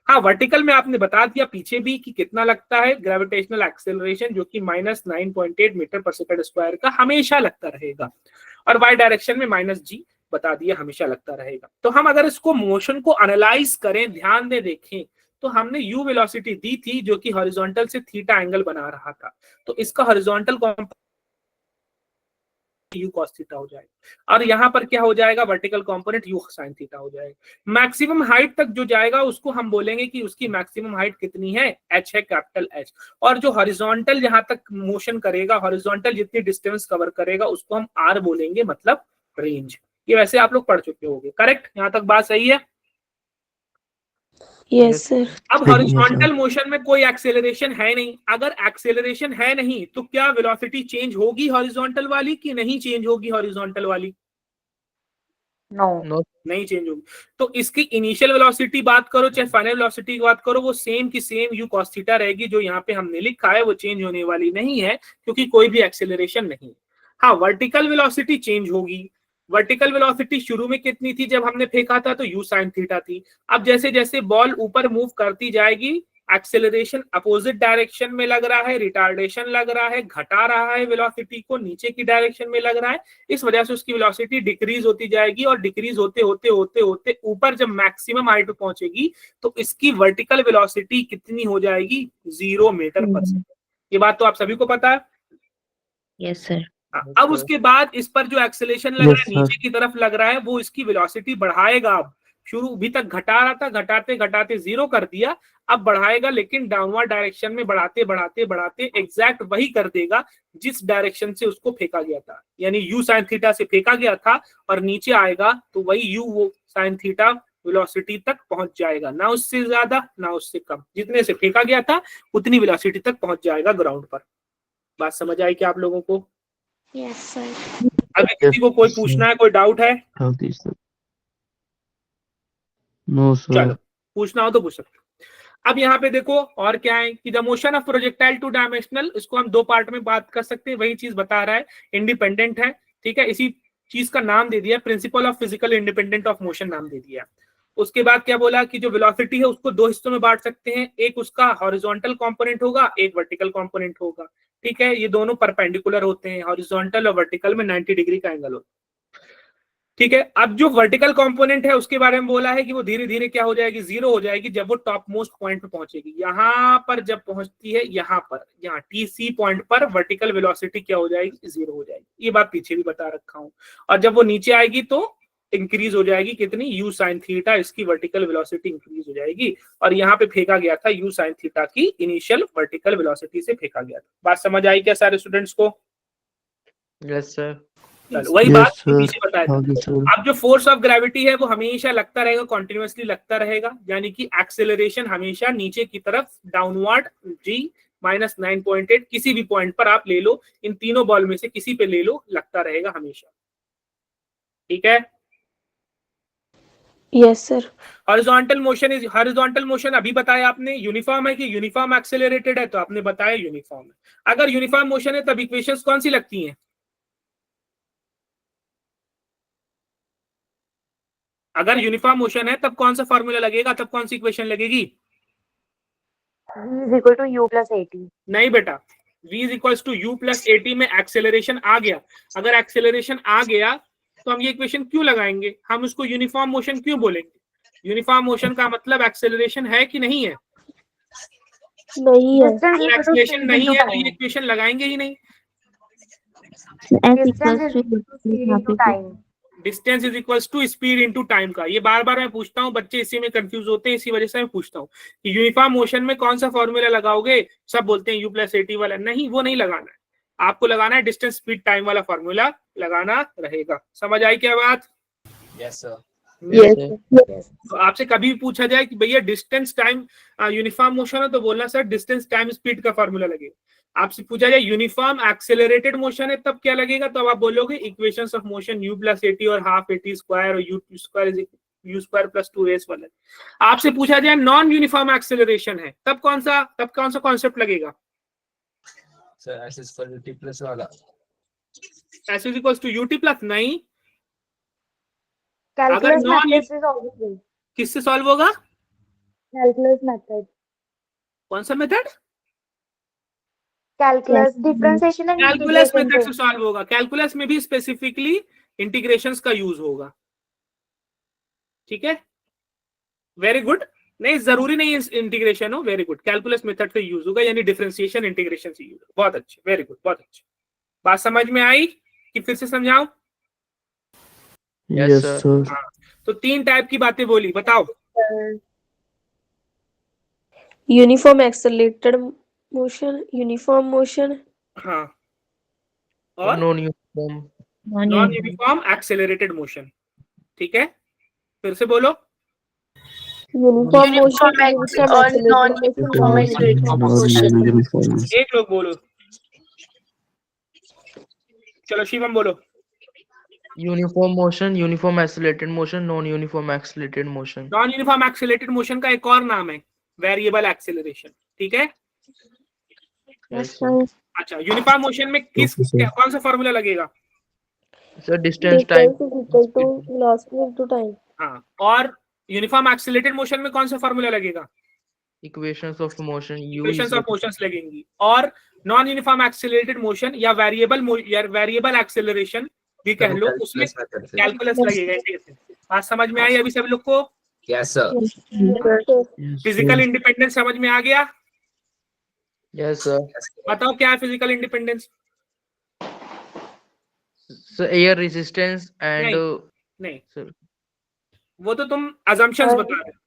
हाँ, वर्टिकल में आपने बता दिया पीछे भी कि कितना लगता है ग्रेविटेशनल एक्सेलरेशन, जो कि -9.8 मीटर पर सेकंड स्क्वायर का हमेशा लगता रहेगा, और वाई डायरेक्शन में -g बता दिया हमेशा लगता रहेगा। तो हम अगर इसको मोशन को एनालाइज करें, ध्यान दे देखें, तो हमने u वेलोसिटी दी थी जो कि हॉरिजॉन्टल से थीटा एंगल बना रहा था, तो इसका हॉरिजॉन्टल u cos थीटा हो जाएगा, और यहाँ पर क्या हो जाएगा, vertical component u sin theta हो जाएगा। मैक्सिमम हाइट तक जो जाएगा उसको हम बोलेंगे कि उसकी मैक्सिमम हाइट कितनी है, h है, कैपिटल H। और जो हॉरिजॉन्टल जहां तक मोशन करेगा, हॉरिजॉन्टल जितनी डिस्टेंस कवर करेगा उसको हम r बोलेंगे, मतलब रेंज। ये वैसे आप लोग पढ़ चुके होंगे, करेक्ट? यहाँ तक बात सही है? Yes sir. अब हॉरिजॉन्टल मोशन में कोई एक्सेलरेशन है नहीं, अगर एक्सेलरेशन है नहीं तो क्या वेलोसिटी चेंज होगी हॉरिजॉन्टल वाली कि नहीं चेंज होगी हॉरिजॉन्टल वाली? नो नहीं चेंज होगी। तो इसकी इनिशियल वेलोसिटी बात करो चाहे फाइनल वेलोसिटी की बात करो, वो सेम की सेम u cos थीटा रहेगी, जो यहाँ पे हमने लिखा है वो चेंज होने वाली नहीं है, क्योंकि कोई भी एक्सेलरेशन नहीं। हाँ, वर्टिकल वेलोसिटी चेंज होगी। वर्टिकल वेलोसिटी शुरू में कितनी थी जब हमने फेंका था, तो u sin थीटा थी। अब जैसे जैसे बॉल ऊपर मूव करती जाएगी, एक्सेलरेशन अपोजिट डायरेक्शन में लग रहा है, रिटार्डेशन लग रहा है, घटा रहा है वेलोसिटी को, नीचे की डायरेक्शन में लग रहा है, इस वजह से उसकी वेलोसिटी डिक्रीज होती जाएगी, और डिक्रीज होते होते होते होते ऊपर जब मैक्सिमम हाइट पे पहुंचेगी तो इसकी वर्टिकल वेलोसिटी कितनी हो जाएगी, 0 मीटर पर सेकंड। ये बात तो आप सभी को पता है। Yes, sir. अब उसके बाद इस पर जो एक्सेलरेशन लग रहा है, नीचे की तरफ लग रहा है, वो इसकी वेलोसिटी बढ़ाएगा। अब शुरू अभी तक घटा रहा था, घटाते घटाते 0 कर दिया, अब बढ़ाएगा, लेकिन डाउनवर्ड डायरेक्शन में बढ़ाते बढ़ाते बढ़ाते एग्जैक्ट वही कर देगा जिस डायरेक्शन से उसको फेंका गया था। यानी u sin थीटा से फेंका गया था और नीचे आएगा तो वही u वो sin थीटा वेलोसिटी तक पहुंच जाएगा, ना उससे ज्यादा ना उससे कम, जितने से फेंका गया था उतनी वेलोसिटी तक पहुंच जाएगा ग्राउंड पर। बात समझ आई क्या आप लोगों को? Yes, sir. अगर किसी को कोई पूछना है, कोई डाउट है? No sir. चलो, पूछना हो तो पूछ सकते हो। अब यहाँ पे देखो और क्या है कि the motion of projectile two dimensional, इसको हम 2 पार्ट में बात कर सकते हैं, वही चीज बता रहा है, इंडिपेंडेंट है, ठीक है। इसी चीज का नाम दे दिया principle of physical independent of motion नाम दे दिया। उसके बाद क्या बोला कि जो वेलोसिटी है उसको 2 हिस्सों में बांट सकते हैं, एक उसका हॉरिजॉन्टल कंपोनेंट होगा, एक वर्टिकल कंपोनेंट होगा, ठीक है। ये दोनों परपेंडिकुलर होते हैं, हॉरिजॉन्टल और वर्टिकल में 90 डिग्री का एंगल होता है, ठीक है। अब जो वर्टिकल कंपोनेंट है उसके बारे में बोला है कि वो धीरे धीरे क्या हो जाएगी, 0 हो जाएगी जब वो टॉप मोस्ट पॉइंट पे पहुंचेगी। यहाँ पर जब पहुंचती है, यहाँ पर, यहाँ टीसी पॉइंट पर वर्टिकल वेलोसिटी क्या हो जाएगी, 0 हो जाएगी। ये बात पीछे भी बता रखा हूं। और जब वो नीचे आएगी तो इंक्रीज हो जाएगी, कितनी, u sin थीटा, इसकी वर्टिकल वेलोसिटी इंक्रीज हो जाएगी। और यहाँ पे फेंका गया था u sin थीटा की इनिशियल वर्टिकल वेलोसिटी से फेंका गया था। बात समझ आई क्या सारे स्टूडेंट्स को? Yes sir. चलो, वही बात पीछे बताया था। अब जो फोर्स ऑफ ग्रेविटी है वो हमेशा लगता रहेगा, कॉन्टिन्यूअसली लगता रहेगा, यानी कि एक्सेलरेशन हमेशा नीचे की तरफ डाउनवर्ड g -9.8 किसी भी पॉइंट पर आप ले लो, इन तीनों बॉल में से किसी पे ले लो, लगता रहेगा हमेशा, ठीक है। Yes sir. हॉरिजॉन्टल मोशन अभी बताया आपने, यूनिफॉर्म है कि यूनिफॉर्म एक्सेलरेटेड है, तो आपने बताया यूनिफॉर्म है। अगर यूनिफॉर्म मोशन है तब इक्वेशंस कौन सी लगती हैं? अगर यूनिफॉर्म मोशन है तब कौन सा फॉर्मूला लगेगा, तब कौन सी इक्वेशन लगेगी? V is equal to u plus 80. नहीं बेटा, v is equals to u plus 80 में एक्सेलरेशन आ गया। अगर एक्सेलरेशन आ गया तो हम ये इक्वेशन क्यों लगाएंगे, हम उसको यूनिफॉर्म मोशन क्यों बोलेंगे? यूनिफॉर्म मोशन का मतलब एक्सेलरेशन है कि नहीं है? नहीं है। Distance equal to acceleration speed नहीं into है तो ये time. इक्वेशन लगाएंगे ही नहीं। S Distance equals is equal to speed into time. Distance is equals to speed into time का, ये बार बार मैं पूछता हूँ, बच्चे इसी में कंफ्यूज होते हैं, इसी वजह से मैं पूछता हूँ कि यूनिफॉर्म मोशन में कौन सा फॉर्मूला लगाओगे? सब बोलते हैं यू प्लस एटी वाला, नहीं वो नहीं लगाना है, आपको लगाना है डिस्टेंस स्पीड टाइम वाला फॉर्मूला लगाना रहेगा। समझ आई क्या बात? Yes sir. यस। तो आपसे कभी भी पूछा जाए कि भैया डिस्टेंस टाइम यूनिफॉर्म मोशन है तो बोलना सर डिस्टेंस टाइम स्पीड का फॉर्मूला लगेगा। आपसे पूछा जाए यूनिफॉर्म एक्सेलरेटेड मोशन है तब क्या लगेगा? तो आप बोलोगे equations of motion you plus eighty और हाफ एटी स्क्वायर और you square is you square plus 2s वाला। आपसे पूछा जाए नॉन यूनिफॉर्म एक्सेलरेशन है तब कौन सा कॉन्सेप्ट लगेगा? Sir S is for T plus वाला। S is equals to UT plus, नहीं, Calculus non- methods is obviously. किससे सॉल्व होगा? Calculus method. कौन सा method? Calculus differentiation and calculus integration. Method से सॉल्व होगा। कैलकुलस में भी स्पेसिफिकली इंटीग्रेशंस का यूज होगा, ठीक है, वेरी गुड। नहीं जरूरी नहीं इंटीग्रेशन हो, वेरी गुड, कैलकुलस मेथड से यूज होगा, यानी डिफरेंशिएशन इंटीग्रेशन से यूज होगा। बहुत अच्छे, वेरी गुड, बहुत अच्छे। बात समझ में आई कि फिर से समझाऊं? Yes sir. हाँ, तो 3 टाइप की बातें बोली, बताओ। Uniform accelerated motion, uniform motion, हाँ, और non uniform non uniform accelerated motion, ठीक है, फिर से बोलो। यूनिफॉर्म मोशन और नॉन यूनिफॉर्म मोशन। एक लोग बोलो, चलो शिवम बोलो। Uniform motion, uniform accelerated motion, non uniform accelerated motion. Non uniform accelerated motion का एक और नाम है वेरिएबल एक्सेलरेशन, ठीक है। अच्छा, यूनिफॉर्म मोशन में कौन सा फॉर्मूला लगेगा? Sir distance time equal to velocity into time. हाँ, और यूनिफॉर्म एक्सेलरेटेड मोशन में कौन सा फॉर्मूला लगेगा? Equations of motion, you equations of motions लगेंगी। और नॉन यूनिफॉर्म एक्सेलरेटेड मोशन या वेरिएबल एक्सेलरेशन भी कह लो, उसमें कैलकुलस लगेगा। बात समझ में आई अभी सब लोग को? Yes sir. फिजिकल इंडिपेंडेंस समझ में आ गया? Yes sir. बताओ क्या है physical independence? Sir air resistance and नहीं सर वो तो तुम अजम्पशंस बता रहे हो।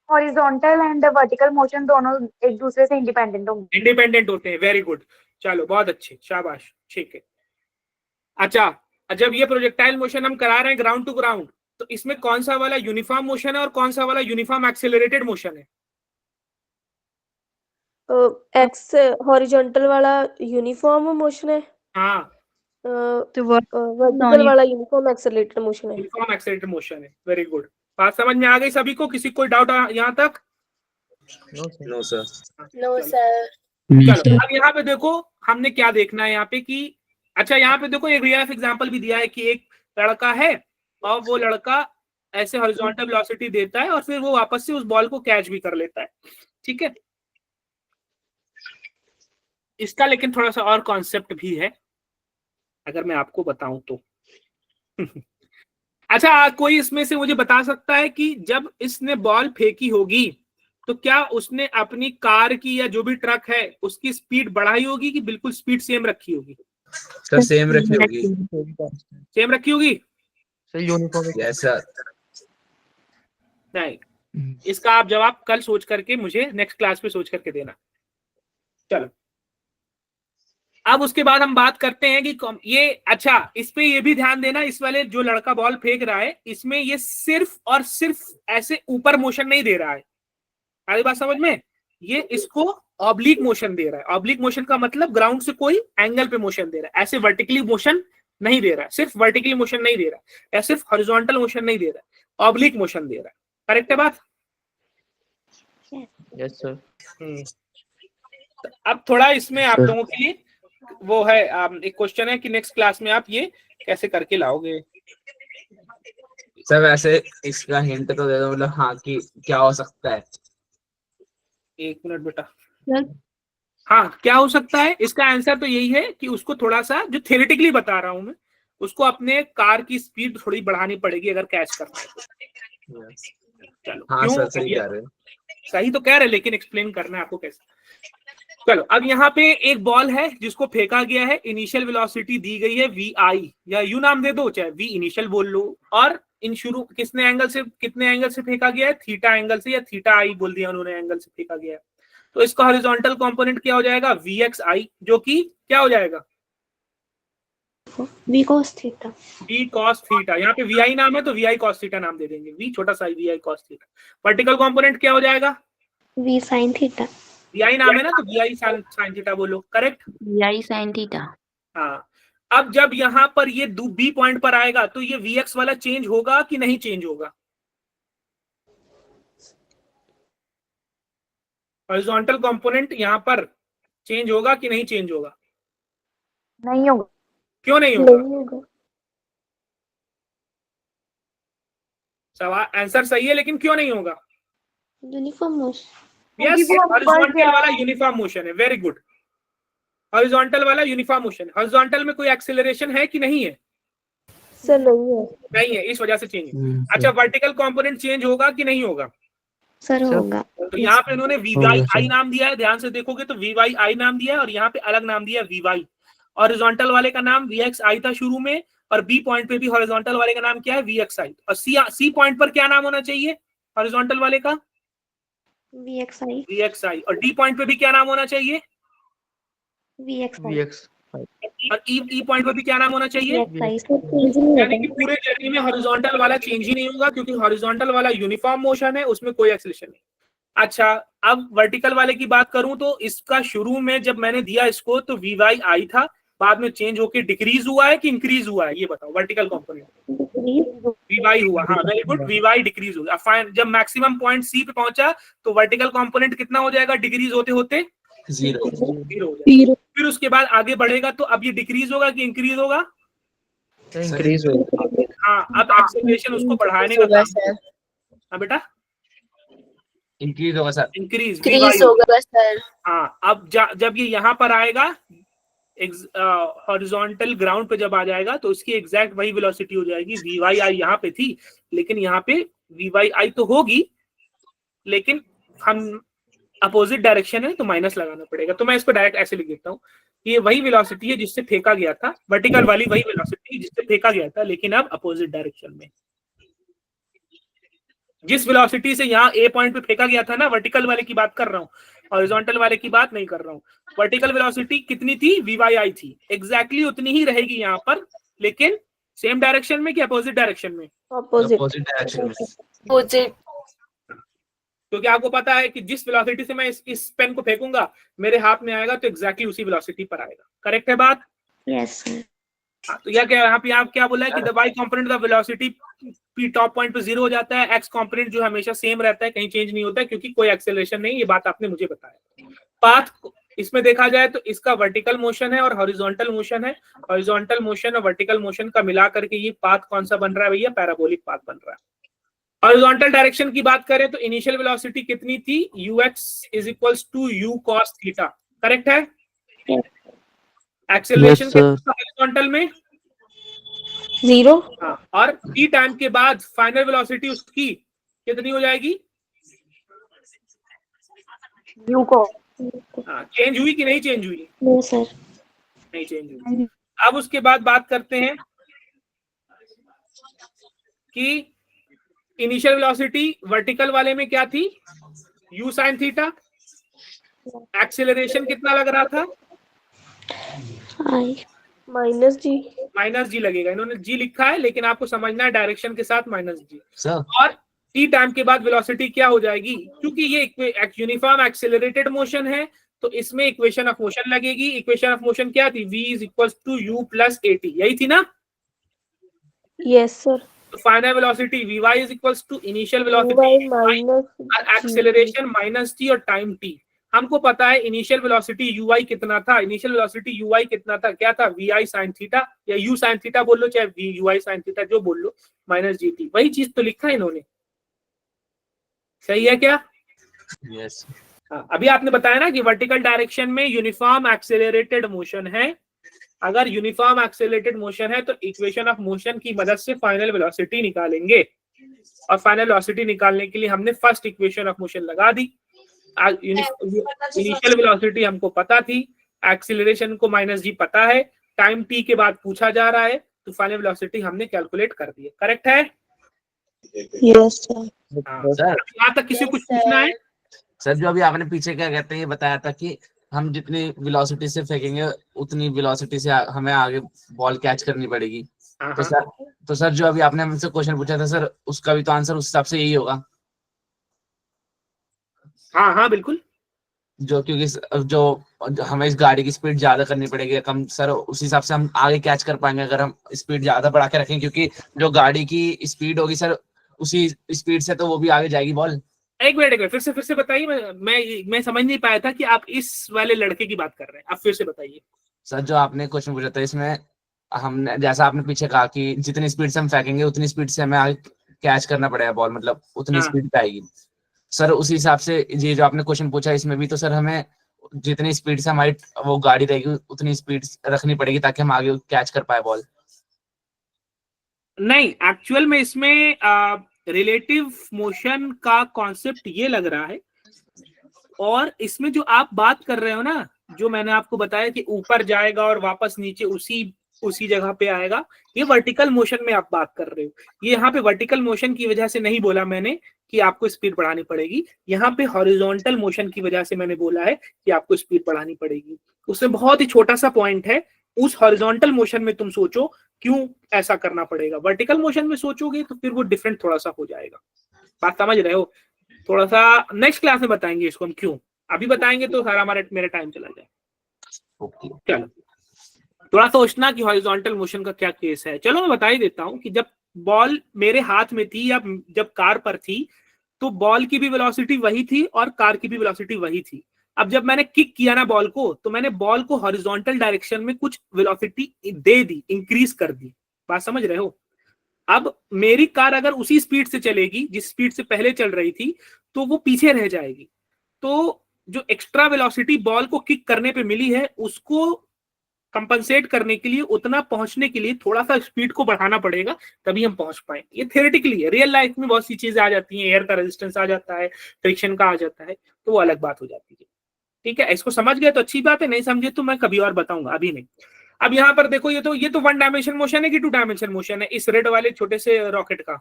Horizontal and vertical motion दोनों एक दूसरे से इंडिपेंडेंट होंगे। इंडिपेंडेंट होते हैं, वेरी गुड, चलो बहुत अच्छे, शाबाश, ठीक है। अच्छा, जब ये प्रोजेक्टाइल मोशन हम करा रहे हैं ग्राउंड टू ग्राउंड, तो इसमें कौन सा वाला यूनिफॉर्म मोशन है और कौन सा वाला यूनिफॉर्म एक्सेलरेटेड मोशन है? एक्स हॉरिजॉन्टल वाला यूनिफॉर्म मोशन है, हाँ, वर्टिकल वाला यूनिफॉर्म एक्सेलरेटेड मोशन है। यूनिफॉर्म एक्सेलरेटेड मोशन है, वेरी गुड। बात समझ में आ गई सभी को? किसी कोई डाउट यहाँ तक? No sir. No sir. चलो अब यहाँ पे देखो हमने क्या देखना है यहाँ पे कि, अच्छा यहाँ पे देखो एक रियल लाइफ एग्जांपल भी दिया है कि एक लड़का है और वो लड़का ऐसे हॉरिजॉन्टल वेलोसिटी देता है और फिर वो वापस से उस बॉल को कैच भी कर लेता है, ठीक है। इसका लेकिन थोड़ा सा और कॉन्सेप्ट भी है, अगर मैं आपको बताऊं तो। अच्छा, कोई इसमें से मुझे बता सकता है कि जब इसने बॉल फेंकी होगी तो क्या उसने अपनी कार की या जो भी ट्रक है उसकी स्पीड बढ़ाई होगी कि बिल्कुल स्पीड सेम रखी होगी? सर सेम रखी होगी। सेम रखी होगी? Sir uniform. Yes sir. नहीं, इसका आप जवाब कल सोच करके मुझे नेक्स्ट क्लास में सोच करके देना। चलो अब उसके बाद हम बात करते हैं कि ये, अच्छा इस पे ये भी ध्यान देना, इस वाले जो लड़का बॉल फेंक रहा है इसमें ये सिर्फ और सिर्फ ऐसे ऊपर मोशन नहीं दे रहा है, आगे बात समझ में? ये इसको ऑब्लिक मोशन दे रहा है। ऑब्लिक मोशन का मतलब ग्राउंड से कोई एंगल पे मोशन दे रहा है, ऐसे वर्टिकली मोशन नहीं दे रहा है, सिर्फ वर्टिकली मोशन नहीं दे रहा है, या सिर्फ हॉरिजॉन्टल मोशन नहीं दे रहा है, ऑब्लिक मोशन दे रहा है। करेक्ट है बात? Yes sir. तो अब थोड़ा इसमें आप लोगों के लिए वो है, एक क्वेश्चन है कि नेक्स्ट क्लास में आप ये कैसे करके लाओगे। सर वैसे इसका हिंट तो दे दो, मतलब हाँ कि क्या हो सकता है। एक मिनट बेटा। हाँ, क्या हो सकता है? इसका आंसर तो यही है कि उसको थोड़ा सा, जो थ्योरेटिकली बता रहा हूं मैं, उसको अपने कार की स्पीड थोड़ी बढ़ानी पड़ेगी अगर कैच करना है तो। चलो हाँ क्यों सर सही कह रहे हो। सही तो कह रहे हैं, लेकिन एक्सप्लेन करना है आपको कैसे। चलो अब यहाँ पे एक बॉल है जिसको फेंका गया है, इनिशियल वेलोसिटी दी गई है vi, या यू नाम दे दो चाहे v इनिशियल बोल लो, और इन शुरू कितने एंगल से फेंका गया है, थीटा एंगल से, या थीटा आई बोल दिया उन्होंने, एंगल से फेंका गया है। तो इसका हॉरिजॉन्टल कंपोनेंट क्या हो जाएगा, vxi, जो कि क्या हो जाएगा, V cos theta. v cos theta. यहाँ पे vi नाम है तो vi cos थीटा नाम दे देंगे, v छोटा सा vi cos theta. Vertical component क्या हो जाएगा, V sin theta. vi नाम है ना तो vi sin थीटा बोलो, करेक्ट। vi sin theta. हाँ, अब जब यहां पर ये बी पॉइंट पर आएगा तो ये vx वाला चेंज होगा कि नहीं चेंज होगा, हॉरिजॉन्टल कंपोनेंट यहां पर चेंज होगा कि नहीं चेंज होगा, नहीं होगा। क्यों नहीं होगा, नहीं होगा। सवाल आंसर सही है लेकिन क्यों नहीं होगा, Uniform motion. यस वो ऊपर हॉरिजॉन्टल गया। वाला यूनिफॉर्म मोशन है, वेरी गुड, हॉरिजॉन्टल वाला यूनिफॉर्म मोशन है। हॉरिजॉन्टल में कोई एक्सेलरेशन है कि नहीं है, सर नहीं है। नहीं है, इस वजह से चेंज। अच्छा वर्टिकल कंपोनेंट चेंज होगा कि नहीं होगा, Sir होगा. तो यहाँ पे उन्होंने VYI नाम दिया है, ध्यान से देखोगे तो VYI नाम दिया है, और यहाँ पे अलग नाम दिया है VY। हॉरिजॉन्टल वाले का नाम VXI था शुरू में, और बी पॉइंट पे भी हॉरिजॉन्टल वाले का नाम क्या है, VXI। और सी पॉइंट पर क्या नाम होना चाहिए हॉरिजॉन्टल वाले का, VXI. VXI। और डी पॉइंट पे भी क्या नाम होना चाहिए, VXI. VX. और ई पॉइंट पे भी क्या नाम होना चाहिए। VXI. So change नहीं यानी कि होगा. पूरे जर्नी में हॉरिजॉन्टल वाला चेंज ही नहीं होगा, क्योंकि हॉरिजॉन्टल वाला यूनिफॉर्म मोशन है, उसमें कोई एक्सेलरेशन नहीं। अच्छा अब वर्टिकल वाले की बात करूं तो इसका शुरू में जब मैंने दिया इसको तो VYI था, बाद में चेंज होके डिक्रीज हुआ है कि इंक्रीज हुआ है, ये बताओ वर्टिकल कंपोनेंट। Decrease. VY हुआ, हाँ वेरी गुड, VY डिक्रीज हो गया। फाइन, जब मैक्सिमम पॉइंट सी पे पहुंचा तो वर्टिकल कंपोनेंट कितना हो जाएगा, डिक्रीज होते होते जीरो। 0 हो जाएगा। फिर उसके बाद आगे बढ़ेगा तो अब ये डिक्रीज होगा कि इंक्रीज होगा, इंक्रीज होगा। हाँ अब एक्सेलरेशन उसको बढ़ाने का काम। हाँ बेटा इंक्रीज होगा सर। इंक्रीज होगा सर। हाँ अब जब ये यहाँ पर आएगा हॉरिजॉन्टल ग्राउंड पे जब आ जाएगा तो उसकी एग्जैक्ट वही वेलोसिटी हो जाएगी। VYI यहाँ पे थी लेकिन यहाँ पे VYI तो होगी, लेकिन हम अपोजिट डायरेक्शन है तो माइनस लगाना पड़ेगा। तो मैं इसको डायरेक्ट ऐसे लिख देता हूँ, ये वही वेलोसिटी है जिससे फेंका गया था, वर्टिकल वाली वही वेलोसिटी जिससे फेंका गया था, लेकिन अब अपोजिट डायरेक्शन में। जिस वेलोसिटी से यहाँ ए पॉइंट पे फेंका गया था ना, वर्टिकल वाले की बात कर रहा हूँ, हॉरिजॉन्टल वाले की बात नहीं कर रहा हूँ। वर्टिकल वेलोसिटी कितनी थी, VYI थी, एग्जैक्टली उतनी ही रहेगी यहाँ पर, लेकिन सेम डायरेक्शन में कि अपोजिट डायरेक्शन में, ऑपोजिट। डायरेक्शन में। अपोजिट। क्योंकि आपको पता है कि जिस वेलोसिटी से मैं इस पेन को फेंकूंगा मेरे हाथ में आएगा तो एग्जैक्टली उसी वेलोसिटी पर आएगा। करेक्ट है बात? Yes sir. हाँ, तो यह क्या यहाँ पे आप क्या बोला है कि the Y component the velocity P top point पे 0 हो जाता है, एक्स कंपोनेंट जो हमेशा सेम रहता है, कहीं चेंज नहीं होता है क्योंकि कोई एक्सेलरेशन नहीं। ये बात आपने मुझे बताया। पाथ इसमें देखा जाए तो इसका वर्टिकल मोशन है और हॉरिजॉन्टल मोशन है। हॉरिजॉन्टल मोशन और वर्टिकल मोशन का मिला करके ये पाथ कौन सा बन रहा है भैया, पैराबोलिक पाथ बन रहा है। हॉरिजॉन्टल डायरेक्शन की बात करें तो इनिशियल वेलोसिटी कितनी थी, ux is equals to u cos theta. Correct है? एक्सेलरेशन हॉरिजॉन्टल में 0। हाँ, और t टाइम के बाद फाइनल वेलोसिटी उसकी कितनी हो जाएगी, यू को हाँ चेंज हुई कि नहीं चेंज हुई? No sir. नहीं चेंज हुई। अब उसके बाद बात करते हैं कि इनिशियल वेलोसिटी वर्टिकल वाले में क्या थी, u sin थीटा। एक्सेलरेशन कितना लग रहा था, I. -g। -g लगेगा। इन्होंने g लिखा है लेकिन आपको समझना है डायरेक्शन के साथ -g। सर और t टाइम के बाद वेलोसिटी क्या हो जाएगी, क्योंकि ये यूनिफॉर्म एक्सेलरेटेड मोशन है तो इसमें इक्वेशन ऑफ मोशन लगेगी। इक्वेशन ऑफ मोशन क्या थी, v is equal to u plus at, यही थी ना? Yes sir. तो final velocity vy is equal to initial velocity और एक्सेलरेशन माइनस t और टाइम t। हमको पता है इनिशियल वेलोसिटी ui कितना था, इनिशियल वेलोसिटी ui कितना था, क्या था, vi sin थीटा या u sin थीटा बोल लो चाहे ui sin थीटा जो बोल लो, -gt। वही चीज तो लिखा है इन्होंने, सही है क्या? यस हाँ, अभी आपने बताया ना कि वर्टिकल डायरेक्शन में यूनिफॉर्म एक्सेलरेटेड मोशन है अगर यूनिफॉर्म एक्सेलरेटेड मोशन है तो इक्वेशन ऑफ मोशन की मदद से फाइनल वेलोसिटी निकालेंगे, और फाइनल वेलोसिटी निकालने के लिए हमने फर्स्ट इक्वेशन ऑफ मोशन लगा दी। इनिशियल वेलोसिटी हमको पता थी, एक्सीलरेशन को -g पता है, टाइम t के बाद पूछा जा रहा है, तो फाइनल वेलोसिटी हमने कैलकुलेट कर दी है। करेक्ट है? Yes sir. सर यहाँ तक किसी को कुछ पूछना है? सर जो अभी आपने पीछे क्या कहते हैं ये बताया था कि हम जितनी वेलोसिटी से फेंकेंगे उतनी वेलोसिटी से हमें आगे बॉल कैच करनी पड़ेगी। तो सर जो अभी आपने हमसे क्वेश्चन पूछा था सर, उसका भी तो आंसर उस हिसाब से यही होगा। हाँ हाँ बिल्कुल। जो क्योंकि जो हमें इस गाड़ी की स्पीड ज्यादा करनी पड़ेगी कम सर, उस हिसाब से हम आगे कैच कर पाएंगे अगर हम स्पीड ज्यादा बढ़ा के रखें, क्योंकि जो गाड़ी की स्पीड होगी सर उसी स्पीड से तो वो भी आगे जाएगी बॉल। एक मिनट फिर से बताइए, मैं समझ नहीं पाया था कि आप इस वाले लड़के की बात कर रहे हैं, आप फिर से बताइए। सर जो आपने क्वेश्चन पूछा था इसमें हमने, जैसा आपने पीछे कहा कि जितनी स्पीड से हम फेंकेंगे उतनी स्पीड से हमें आगे कैच करना पड़ेगा बॉल, मतलब उतनी स्पीड पे आएगी सर। उसी हिसाब से ये जो आपने क्वेश्चन पूछा इसमें भी तो सर हमें जितनी स्पीड से हमारी वो गाड़ी रहेगी उतनी स्पीड रखनी पड़ेगी ताकि हम आगे कैच कर पाए बॉल। नहीं, एक्चुअल में इसमें रिलेटिव मोशन का कॉन्सेप्ट ये लग रहा है, और इसमें जो आप बात कर रहे हो ना, जो मैंने आपको बताया कि ऊपर जाएगा और वापस नीचे उसी जगह पे आएगा, ये वर्टिकल मोशन में आप बात कर रहे हो। ये यहाँ पे वर्टिकल मोशन की वजह से नहीं बोला मैंने कि आपको स्पीड बढ़ानी पड़ेगी, यहाँ पे हॉरिजॉन्टल मोशन की वजह से मैंने बोला है कि आपको स्पीड बढ़ानी पड़ेगी। उसमें बहुत ही छोटा सा पॉइंट है, उस हॉरिजॉन्टल मोशन में तुम सोचो क्यों ऐसा करना पड़ेगा, वर्टिकल मोशन में सोचोगे तो फिर वो डिफरेंट थोड़ा सा हो जाएगा। बात समझ रहे हो? थोड़ा सा नेक्स्ट क्लास में बताएंगे इसको हम क्यों, अभी बताएंगे तो सारा मेरा टाइम चला जाए। चलो थोड़ा सोचना कि हॉरिजॉन्टल मोशन का क्या केस है। चलो मैं बता ही देता हूं कि जब बॉल मेरे हाथ में थी या जब कार पर थी तो बॉल की भी वेलोसिटी वही थी और कार की भी वेलोसिटी वही थी। अब जब मैंने किक किया ना बॉल को, तो मैंने बॉल को हॉरिजॉन्टल डायरेक्शन में कुछ वेलोसिटी दे दी, इंक्रीज कर दी। बात समझ रहे हो? अब मेरी कार अगर उसी स्पीड से चलेगी जिस स्पीड से पहले चल रही थी तो वो पीछे रह जाएगी। तो जो एक्स्ट्रा वेलोसिटी बॉल को किक करने पे मिली है उसको कंपनसेट करने के लिए, उतना पहुंचने के लिए थोड़ा सा स्पीड को बढ़ाना पड़ेगा, तभी हम पहुंच पाए। ये थियोरेटिकली है, रियल लाइफ में बहुत सी चीजें आ जाती हैं, एयर का रेजिस्टेंस आ जाता है, फ्रिक्शन का आ जाता है, तो वो अलग बात हो जाती है। ठीक है, इसको समझ गए तो अच्छी बात है, नहीं समझे तो मैं कभी और बताऊंगा, अभी नहीं। अब यहाँ पर देखो, ये तो 1 डायमेंशन मोशन है कि 2 डायमेंशन मोशन है इस रेड वाले छोटे से रॉकेट का?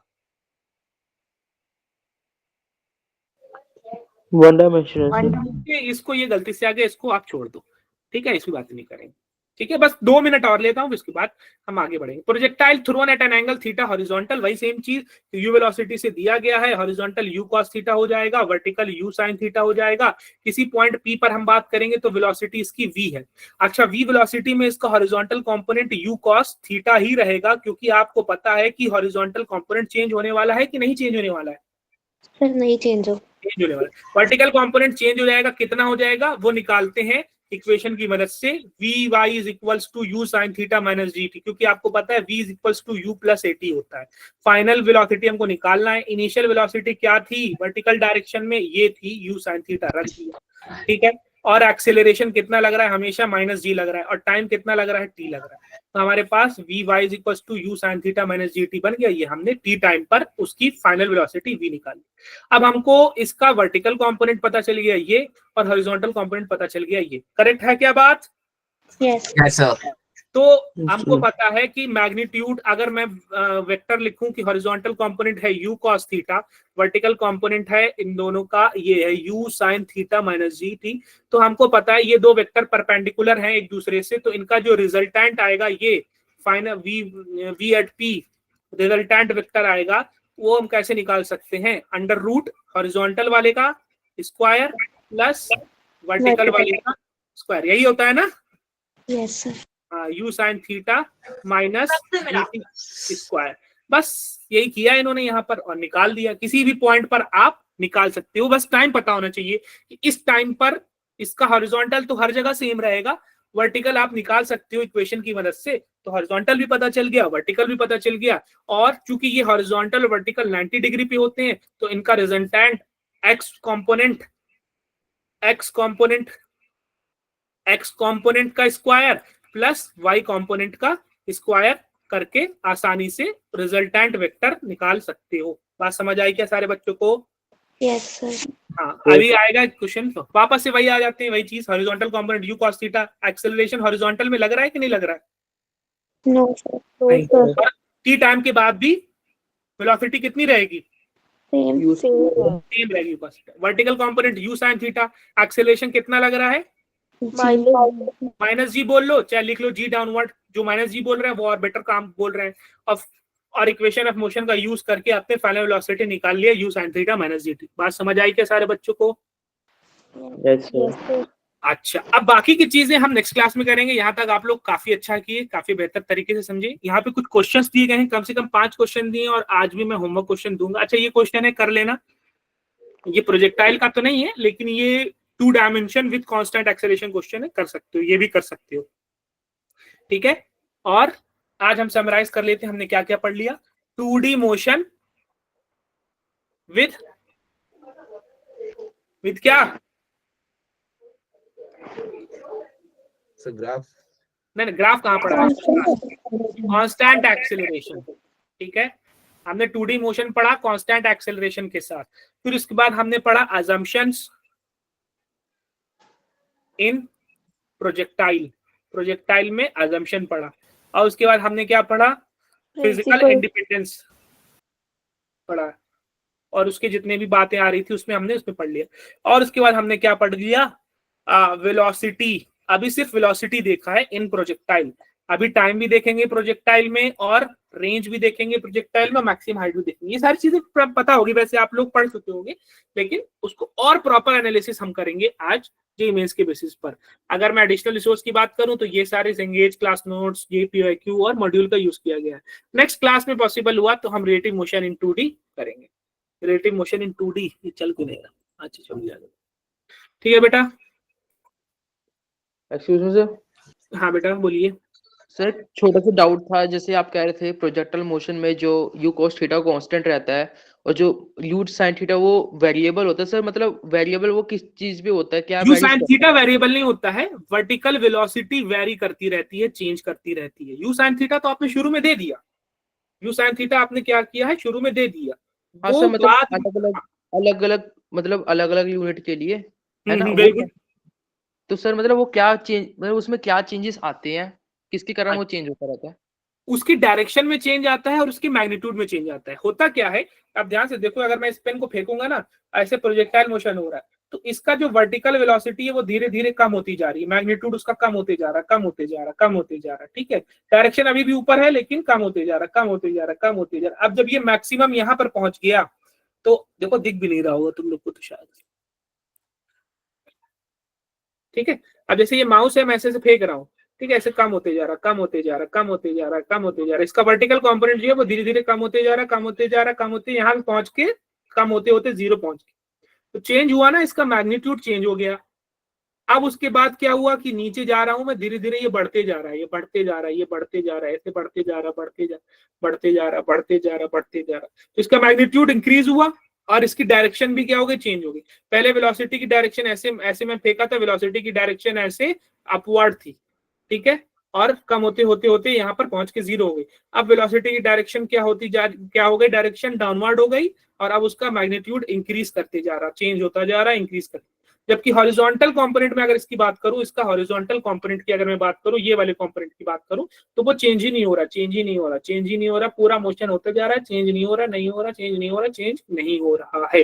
1 डायमेंशन। इसको ये गलती से आ गया, इसको आप छोड़ दो। ठीक है, इसकी बात नहीं करेंगे। ठीक है, बस 2 मिनट और लेता हूं, उसके बाद हम आगे बढ़ेंगे। Projectile thrown at an angle theta horizontal, वही सेम चीज, यू वेलोसिटी से दिया गया है, हॉरिजॉन्टल यू कॉस थीटा हो जाएगा, वर्टिकल यू साइन थीटा हो जाएगा। किसी पॉइंट पी पर हम बात करेंगे तो वेलोसिटी इसकी वी है। अच्छा, वी वेलोसिटी में इसका horizontal component U cos theta ही रहेगा, क्योंकि आपको पता है कि हॉरिजॉन्टल कंपोनेंट चेंज होने वाला है कि नहीं चेंज होने वाला है? सर नहीं चेंज होने वाला है। वर्टिकल कंपोनेंट चेंज हो जाएगा, कितना हो जाएगा वो निकालते हैं इक्वेशन की मदद से, vy is equals to u sin theta minus gt, क्योंकि आपको पता है v is equals to u plus at होता है। फाइनल वेलोसिटी हमको निकालना है। इनिशियल वेलोसिटी क्या थी वर्टिकल डायरेक्शन में? ये थी u sin थीटा, रख दिया। ठीक है, और एक्सेलरेशन कितना लग रहा है? हमेशा -g लग रहा है, और टाइम कितना लग रहा है? t लग रहा है। तो हमारे पास vy is equals to u sin theta minus gt बन गया। ये हमने t टाइम पर उसकी फाइनल वेलोसिटी v निकाली। अब हमको इसका वर्टिकल कंपोनेंट पता चल गया ये, और हॉरिजॉन्टल कंपोनेंट पता चल गया ये। करेक्ट है क्या बात? Yes sir. तो हमको पता है कि मैग्नीट्यूड, अगर मैं वेक्टर लिखूं कि हॉरिजॉन्टल कंपोनेंट है u cos theta, vertical component है इन दोनों का ये है u sin theta minus gt, तो हमको पता है ये दो वेक्टर परपेंडिकुलर हैं एक दूसरे से, तो इनका जो रिजल्टेंट आएगा ये final v at p resultant vector आएगा, वो हम कैसे निकाल सकते हैं? अंडर रूट हॉरिजॉन्टल वाले का स्क्वायर प्लस वर्टिकल वाले का स्क्वायर, यही होता है ना? Yes sir. u sin theta minus square, बस यही किया इन्होंने यहाँ पर और निकाल दिया। किसी भी पॉइंट पर आप निकाल सकते हो, बस टाइम पता होना चाहिए कि इस टाइम पर इसका हॉरिजॉन्टल तो हर जगह सेम रहेगा, वर्टिकल आप निकाल सकते हो इक्वेशन की मदद से। तो हॉरिजॉन्टल भी पता चल गया, वर्टिकल भी पता चल गया, और चूंकि ये हॉरिजॉन्टल और वर्टिकल 90 डिग्री पे होते हैं तो इनका रिजल्टेंट एक्स कंपोनेंट का स्क्वायर प्लस वाई कंपोनेंट का स्क्वायर करके आसानी से रिजल्टेंट वेक्टर निकाल सकते हो। बात समझ आई क्या सारे बच्चों को? Yes sir. हाँ, अभी आएगा क्वेश्चन, तो वापस से वही आ जाते हैं, वही चीज, horizontal component u cos theta, acceleration horizontal में लग रहा है कि नहीं लग रहा है? No sir. नहीं। और t टाइम के बाद भी वेलोसिटी कितनी रहेगी? सेम। सेम रहेगी। बस vertical component u sin theta, acceleration कितना लग रहा है? माइनस जी बोल लो, चाहे लिख लो जी डाउनवर्ड, जो माइनस जी बोल रहे हैं वो और बेटर काम बोल रहे हैं। और इक्वेशन ऑफ मोशन का यूज करके आपने फाइनल वेलोसिटी निकाल लिया u sin theta minus G T. बात समझ आई क्या सारे बच्चों को? Yes sir. अच्छा, अब बाकी की चीजें हम नेक्स्ट क्लास में करेंगे। यहाँ तक आप लोग काफी अच्छा किए, काफी बेहतर तरीके से समझे। यहाँ पे कुछ क्वेश्चंस दिए गए हैं, कम से कम 5 क्वेश्चन दिए, और आज भी मैं होमवर्क क्वेश्चन दूंगा। अच्छा, ये क्वेश्चन है, कर लेना। ये प्रोजेक्टाइल का तो नहीं है, लेकिन ये 2 dimension with constant acceleration question है, कर सकते हो, ये भी कर सकते हो। ठीक है, और आज हम समराइज कर लेते हैं, हमने क्या क्या पढ़ लिया। 2D मोशन विद क्या? ग्राफ। नहीं, ग्राफ कहाँ पढ़ा? Constant acceleration. ठीक है, हमने 2D मोशन पढ़ा कांस्टेंट एक्सेलरेशन के साथ। फिर उसके बाद हमने पढ़ा अजम्पशंस इन प्रोजेक्टाइल में अजम्पशन पढ़ा। और उसके बाद हमने क्या पढ़ा? फिजिकल इंडिपेंडेंस पढ़ा, और उसके जितने भी बातें आ रही थी उसमें हमने उसमें पढ़ लिया। और उसके बाद हमने क्या पढ़ लिया? वेलोसिटी। अभी सिर्फ वेलोसिटी देखा है इन प्रोजेक्टाइल, अभी टाइम भी देखेंगे प्रोजेक्टाइल में, और रेंज भी देखेंगे प्रोजेक्टाइल में, मैक्सिमम हाइट भी देखेंगे। ये सारी चीजें पता होगी, वैसे आप लोग पढ़ चुके होंगे, लेकिन उसको और प्रॉपर एनालिसिस हम करेंगे आज जे मेंस के बेसिस पर। अगर मैं एडिशनल रिसोर्स की बात करूं तो ये सारे एंगेज क्लास नोट्स, JPIQ और मॉड्यूल का यूज किया गया है। नेक्स्ट क्लास में पॉसिबल हुआ तो हम रिलेटिव मोशन इन 2D करेंगे। रिलेटिव मोशन इन 2D ये चल क्यों नहीं रहा? अच्छा, चल जाएगा। ठीक है बेटा। Excuse me sir. हाँ बेटा, बोलिए। सर छोटा सा डाउट था, जैसे आप कह रहे थे प्रोजेक्टाइल मोशन में जो u cos थीटा कांस्टेंट रहता है और जो u sin थीटा वो वेरिएबल होता है। सर मतलब वेरिएबल वो किस चीज पे होता है, क्या u vary sin theta variable नहीं होता है, वर्टिकल वेलोसिटी वेरी करती रहती है, चेंज करती रहती है। u sin थीटा तो आपने शुरू में दे दिया, u sin थीटा आपने क्या किया है, शुरू में दे दिया। हाँ वो सर, मतलब बात अलग अलग यूनिट के लिए है ना वो। Very good. तो सर मतलब वो क्या चेंज, मतलब उसमें क्या चेंजेस आते हैं, किसके कारण वो चेंज होता रहता है? उसकी डायरेक्शन में चेंज आता है और उसकी मैग्नीट्यूड में चेंज आता है। होता क्या है, अब ध्यान से देखो, अगर मैं इस पेन को फेंकूंगा ना, ऐसे प्रोजेक्टाइल मोशन हो रहा है, तो इसका जो वर्टिकल वेलोसिटी है वो धीरे धीरे कम होती जा रही है, मैग्नीट्यूड उसका कम होते जा रहा है, कम होते जा रहा है, कम होते जा रहा है। ठीक है, डायरेक्शन अभी भी ऊपर है लेकिन कम होते जा रहा है, कम होते जा रहा है, कम होते जा रहा है। अब जब ये मैक्सिमम यहाँ पर पहुंच गया तो देखो, दिख भी नहीं रहा होगा तुम लोग को तो शायद। ठीक है, अब जैसे ये माउस है, मैं ऐसे से फेंक रहा हूँ, ठीक है, ऐसे कम होते जा रहा, कम होते जा रहा, कम होते जा रहा, कम होते जा रहा। इसका वर्टिकल कंपोनेंट जो है वो धीरे धीरे कम होते जा रहा, कम होते जा रहा, कम होते, यहाँ पे पहुंच के कम होते होते 0 पहुंच गए। तो चेंज हुआ ना, इसका मैग्नीट्यूड चेंज हो गया। अब उसके बाद क्या हुआ कि नीचे जा रहा हूं मैं, धीरे धीरे ये बढ़ते जा रहा है, ये बढ़ते जा रहा है, ये बढ़ते जा रहा है, ऐसे बढ़ते जा रहा, बढ़ते जा बढ़ते जा रहा, बढ़ते जा रहा, बढ़ते जा रहा। तो इसका मैग्नीट्यूड इंक्रीज हुआ और इसकी डायरेक्शन भी क्या हो गई, चेंज हो गई। पहले वेलोसिटी की डायरेक्शन ऐसे ऐसे मैं फेंका था, वेलोसिटी की डायरेक्शन ऐसे अपवर्ड थी, ठीक है, और कम होते होते होते यहाँ पर पहुंच के 0 हो गई। अब वेलोसिटी की डायरेक्शन क्या हो गई, डायरेक्शन डाउनवर्ड हो गई, और अब उसका मैग्नीट्यूड इंक्रीज करते जा रहा, चेंज होता जा रहा, इंक्रीज करते। जबकि हॉरिजॉन्टल कंपोनेंट में अगर इसकी बात करूं, इसका हॉरिजॉन्टल कंपोनेंट की अगर मैं बात करूं, ये वाले कंपोनेंट की बात करूं, तो वो चेंज ही नहीं हो रहा, चेंज ही नहीं हो रहा, चेंज ही नहीं हो रहा, पूरा मोशन होता जा रहा है, चेंज नहीं हो रहा, नहीं हो रहा, चेंज नहीं हो रहा, चेंज नहीं हो रहा है।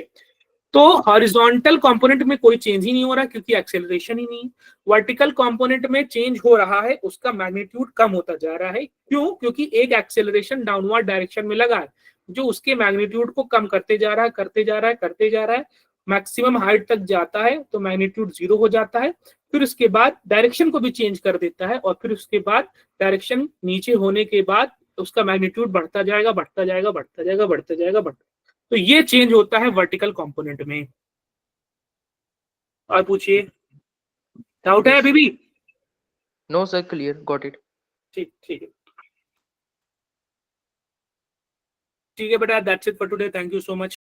तो हॉरिजॉन्टल कंपोनेंट में कोई चेंज ही नहीं हो रहा क्योंकि एक्सेलरेशन ही नहीं। वर्टिकल कंपोनेंट में चेंज हो रहा है, उसका मैग्नीट्यूड कम होता जा रहा है। क्यों? क्योंकि एक एक्सेलरेशन डाउनवर्ड डायरेक्शन में लगा है जो उसके मैग्नीट्यूड को कम करते जा रहा है, करते जा रहा है, करते जा रहा है, मैक्सिमम हाइट तक जाता है तो मैग्नीट्यूड 0 हो जाता है। फिर उसके बाद डायरेक्शन को भी चेंज कर देता है, और फिर उसके बाद डायरेक्शन नीचे होने के बाद उसका मैग्नीट्यूड बढ़ता जाएगा, बढ़ता जाएगा, बढ़ता जाएगा, बढ़ता जाएगा, बढ़ता। तो ये चेंज होता है वर्टिकल कंपोनेंट में। और पूछिए, डाउट है अभी भी? No sir, clear, got it. ठीक ठीक है, ठीक है बेटा, that's it for today, thank you so much.